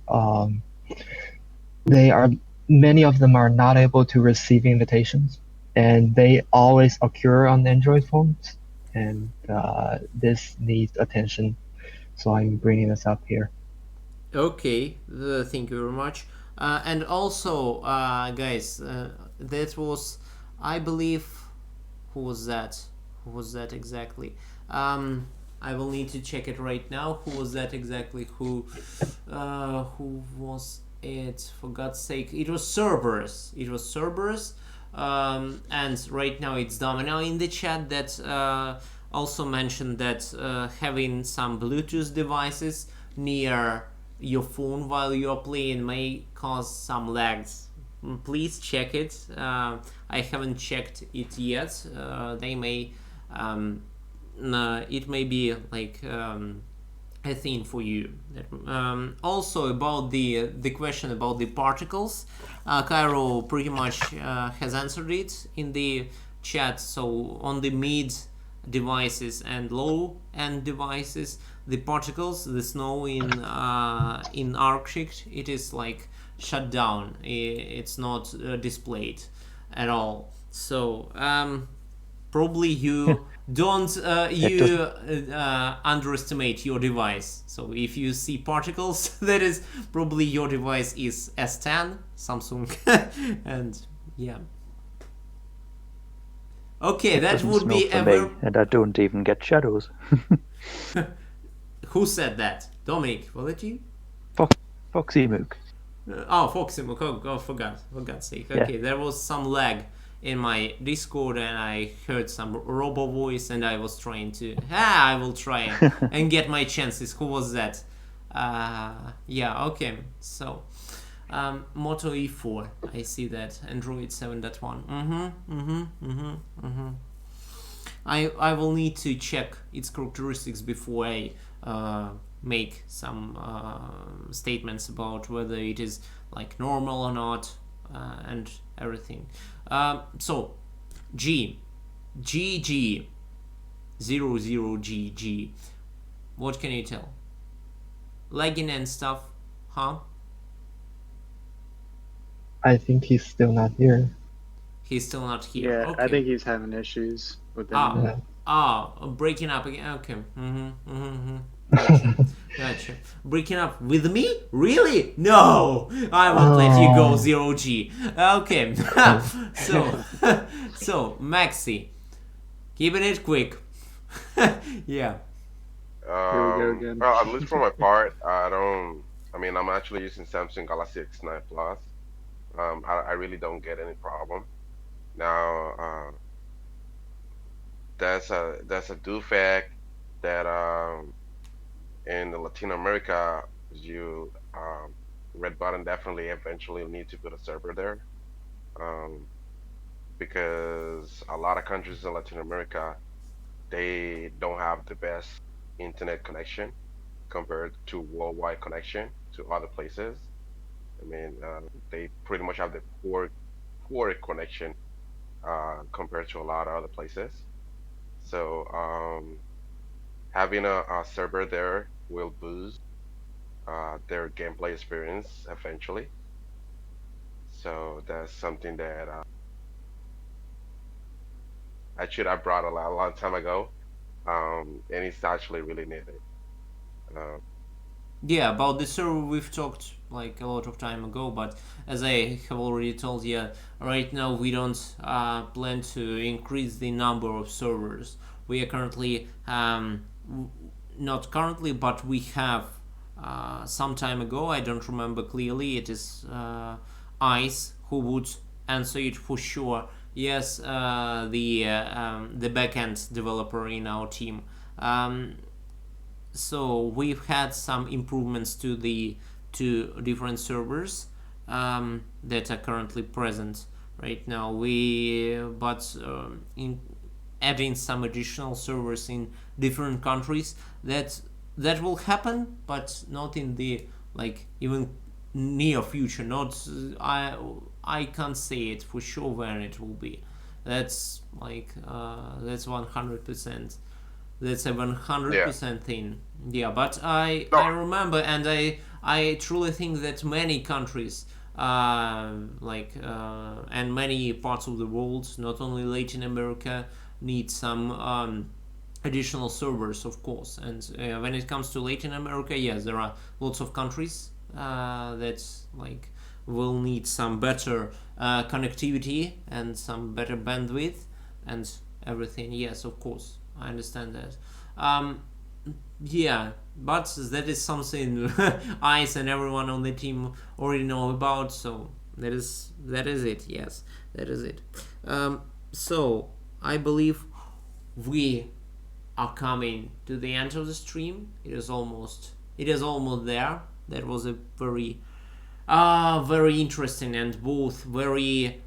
they are many of them are not able to receive invitations, and they always occur on Android phones, and this needs attention. So I'm bringing this up here. Okay, thank you very much. And also, guys, that was, I believe, who was that? Who was that exactly? I will need to check it right now. Who was that exactly? Who was it? For God's sake, it was Cerberus. It was Cerberus. And right now it's Domino in the chat that also mentioned that having some Bluetooth devices near your phone while you're playing may cause some lags. Please check it. I haven't checked it yet. They may it may be like a thing for you. Also about the question about the particles, Cairo pretty much has answered it in the chat. So on the mid devices and low end devices, the particles, the snow in Arctic, it is like shut down. It's not displayed at all. So probably you don't underestimate your device. So if you see particles, that is probably your device is S10 Samsung. And yeah, okay, that Doesn't would snow be for ever. me, and I don't even get shadows. Who said that? Dominic, was it you? Foxy Mook. Oh, Foximo. Oh, for God's sake. Yeah. Okay, there was some lag in my Discord, and I heard some robo voice, and I was trying to. I will try and get my chances. Who was that? Yeah, okay. So, Moto E4. I see that. Android 7.1. I will need to check its characteristics before I make some statements about whether it is like normal or not, and everything. So GG 00GG, what can you tell? Lagging and stuff, huh? I think he's still not here. He's still not here. Yeah, Okay. I think he's having issues with the Ah, internet. breaking up again. Okay. Gotcha. Gotcha. Breaking up with me? Really? No, I won't let you go, 0G. Okay. So Maxi, keeping it quick. Yeah. Here we go again. Well, at least for my part, I don't. I mean, I'm actually using Samsung Galaxy X9 Plus. I really don't get any problem. Now, that's a due fact that in the Latin America, you Red Button definitely eventually need to put a server there, um, because a lot of countries in Latin America, they don't have the best internet connection compared to worldwide connection to other places. I mean, they pretty much have the poor connection compared to a lot of other places. So having a server there will boost their gameplay experience eventually. So that's something that I should have brought a long time ago, and it's actually really needed. Uh, Yeah, about the server we've talked like a lot of time ago, but as I have already told you, right now we don't plan to increase the number of servers. We are currently not currently, but we have some time ago. I don't remember clearly. It is Ice who would answer it for sure. Yes, the backend developer in our team. So we've had some improvements to the two different servers that are currently present right now. In adding some additional servers in different countries, that will happen, but not in the like even near future. Not I can't say it for sure when it will be. That's like that's 100%. That's a yeah. 100% thing. Yeah, but I No. remember, and I truly think that many countries and many parts of the world, not only Latin America, need some additional servers, of course. And when it comes to Latin America, yes, there are lots of countries that like will need some better connectivity and some better bandwidth and everything. Yes, of course, I understand that. Yeah, but that is something Ice and everyone on the team already know about. So that is it. Yes, that is it. So I believe we are coming to the end of the stream. It is almost there. That was a very interesting and both very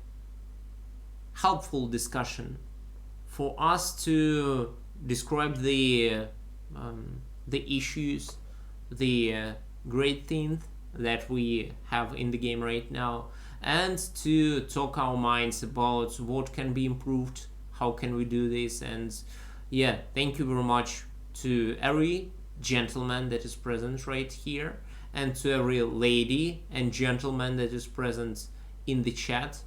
helpful discussion for us to describe the issues, the great things that we have in the game right now, and to talk our minds about what can be improved, how can we do this. And yeah, thank you very much to every gentleman that is present right here, and to every lady and gentleman that is present in the chat.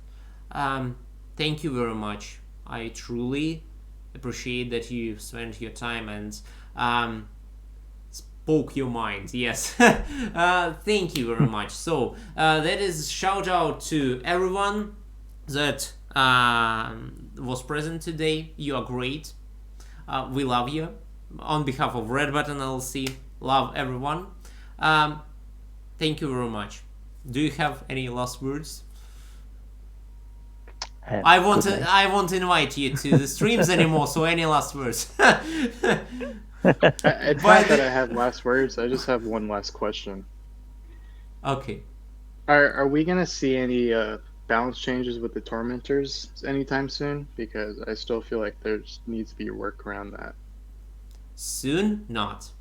Thank you very much. I truly appreciate that you spent your time and spoke your mind. Yes. Thank you very much. So that is shout out to everyone that was present today. You are great. We love you. On behalf of Red Button LLC, love everyone. Thank you very much. Do you have any last words? I won't invite you to the streams anymore. So any last words? It's not that I have last words. I just have one last question. Okay. Are we gonna see any balance changes with the tormentors anytime soon? Because I still feel like there needs to be a work around that. Soon, not.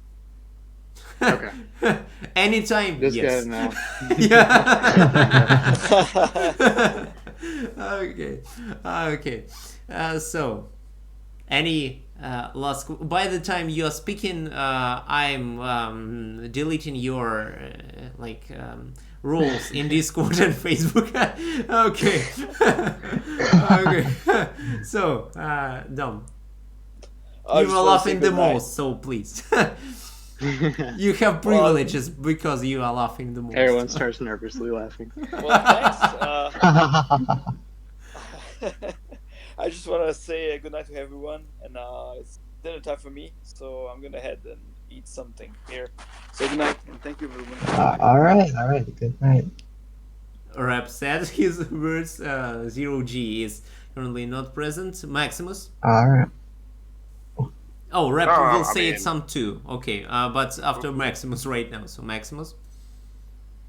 Okay. Anytime, Just yes. now. Yeah. Okay. So, any last? By the time you are speaking, I'm deleting your rules in Discord and Facebook. Okay. Okay. So, Dom, you are laughing the most, so please. You have privileges because you are laughing the most. Everyone starts nervously laughing. Well, thanks. I just want to say good night to everyone, and it's dinner time for me, so I'm gonna head and eat something here. So good night, and thank you, everyone. All right. Good night. Rap said his words. Zero G is currently not present. Maximus. All right. Oh, Rap No, will I say mean- it some too. Okay, but after Maximus right now. So Maximus.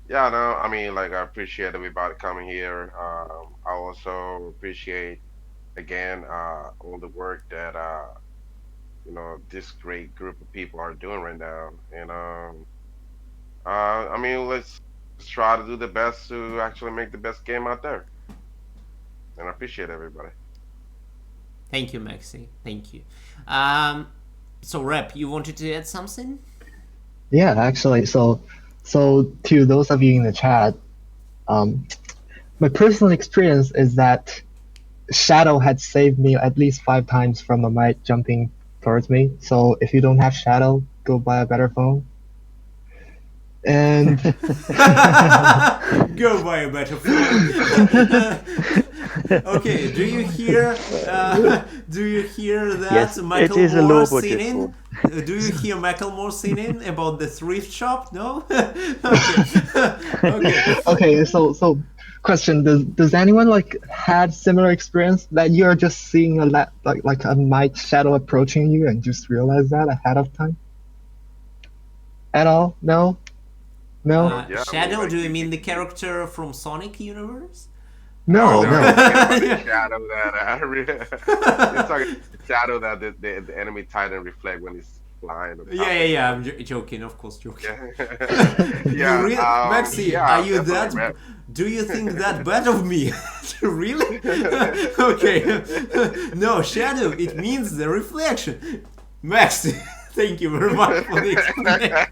Yeah, no, I mean, like, I appreciate everybody coming here. I also appreciate, again, all the work that, this great group of people are doing right now. And, I mean, let's try to do the best to actually make the best game out there. And I appreciate everybody. Thank you, Maxi. Thank you. So Rap, you wanted to add something? Yeah, actually, so to those of you in the chat, my personal experience is that Shadow had saved me at least 5 times from a mite jumping towards me. So if you don't have Shadow, go buy a better phone. And Go buy a better phone. Okay, do you hear? Do you hear that Yes, it is a Macklemore low-budget singing? phone. Do you hear Macklemore singing about the thrift shop? No. Okay. Okay. okay, so question: Does anyone like had similar experience that you're just seeing like a night shadow approaching you and just realize that ahead of time? At all? No, no, Oh yeah, I mean, Shadow? like Do you you, mean the you character from Sonic universe? no, no, no, no. you're talking about the shadow that you're talking about the shadow that the enemy Titan reflect when he's flying on top of Yeah. them. I'm joking, of course, joking. Yeah, You yeah, real Maxi? Are yeah, you definitely, that? man. Do you think that bad of me? Really? Okay. No, Shadow. It means the reflection. Maxi, thank you very much for the explanation.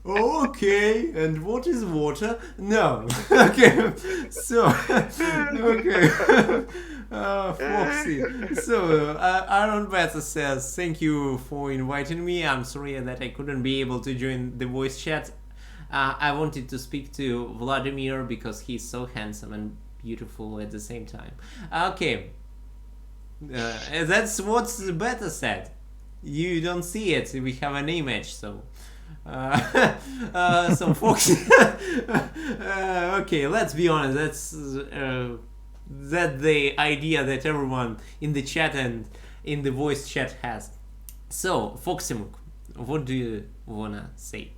Okay, and what is water? No. Okay, so okay. Foxy. So, Aaron Better says, thank you for inviting me. I'm sorry that I couldn't be able to join the voice chat. I wanted to speak to Vladimir because he's so handsome and beautiful at the same time. Okay, that's what Better said. You don't see it, we have an image, so. So Foxy. Okay, let's be honest. That's the idea that everyone in the chat and in the voice chat has. So Foxymuk, what do you wanna say?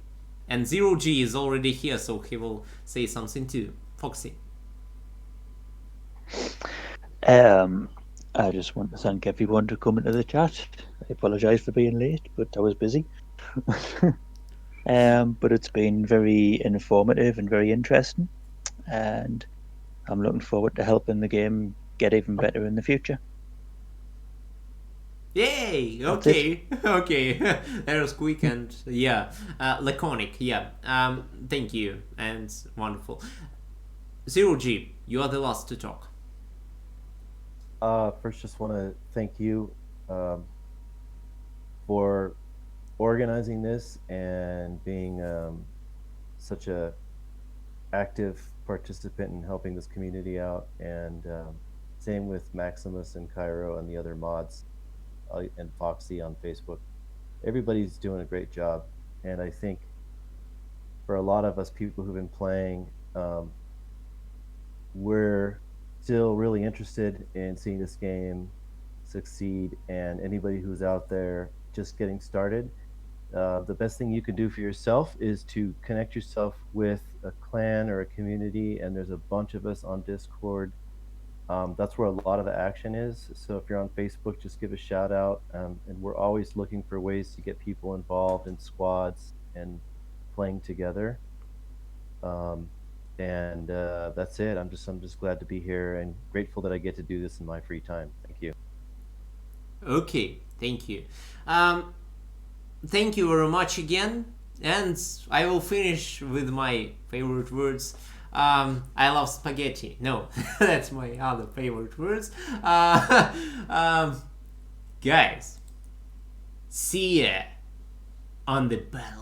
And Zero G is already here, so he will say something too. Foxy. I just want to thank everyone to come into the chat. I apologise for being late, but I was busy. But it's been very informative and very interesting, and I'm looking forward to helping the game get even better in the future. Yay! That's Okay, okay. That was quick and yeah, laconic. Yeah. Thank you and wonderful. Zero G, you are the last to talk. First, just want to thank you for organizing this and being such a active participant in helping this community out. And same with Maximus and Cairo and the other mods and Foxy on Facebook. Everybody's doing a great job, and I think for a lot of us people who've been playing, we're still really interested in seeing this game succeed. And anybody who's out there just getting started, the best thing you can do for yourself is to connect yourself with a clan or a community, and there's a bunch of us on Discord. That's where a lot of the action is. So if you're on Facebook, just give a shout out. And we're always looking for ways to get people involved in squads and playing together. And that's it. I'm just glad to be here and grateful that I get to do this in my free time. Thank you. Okay, thank you. Thank you very much again. And I will finish with my favorite words. I love spaghetti. No, that's my other favorite words. Guys, see ya on the battlefield.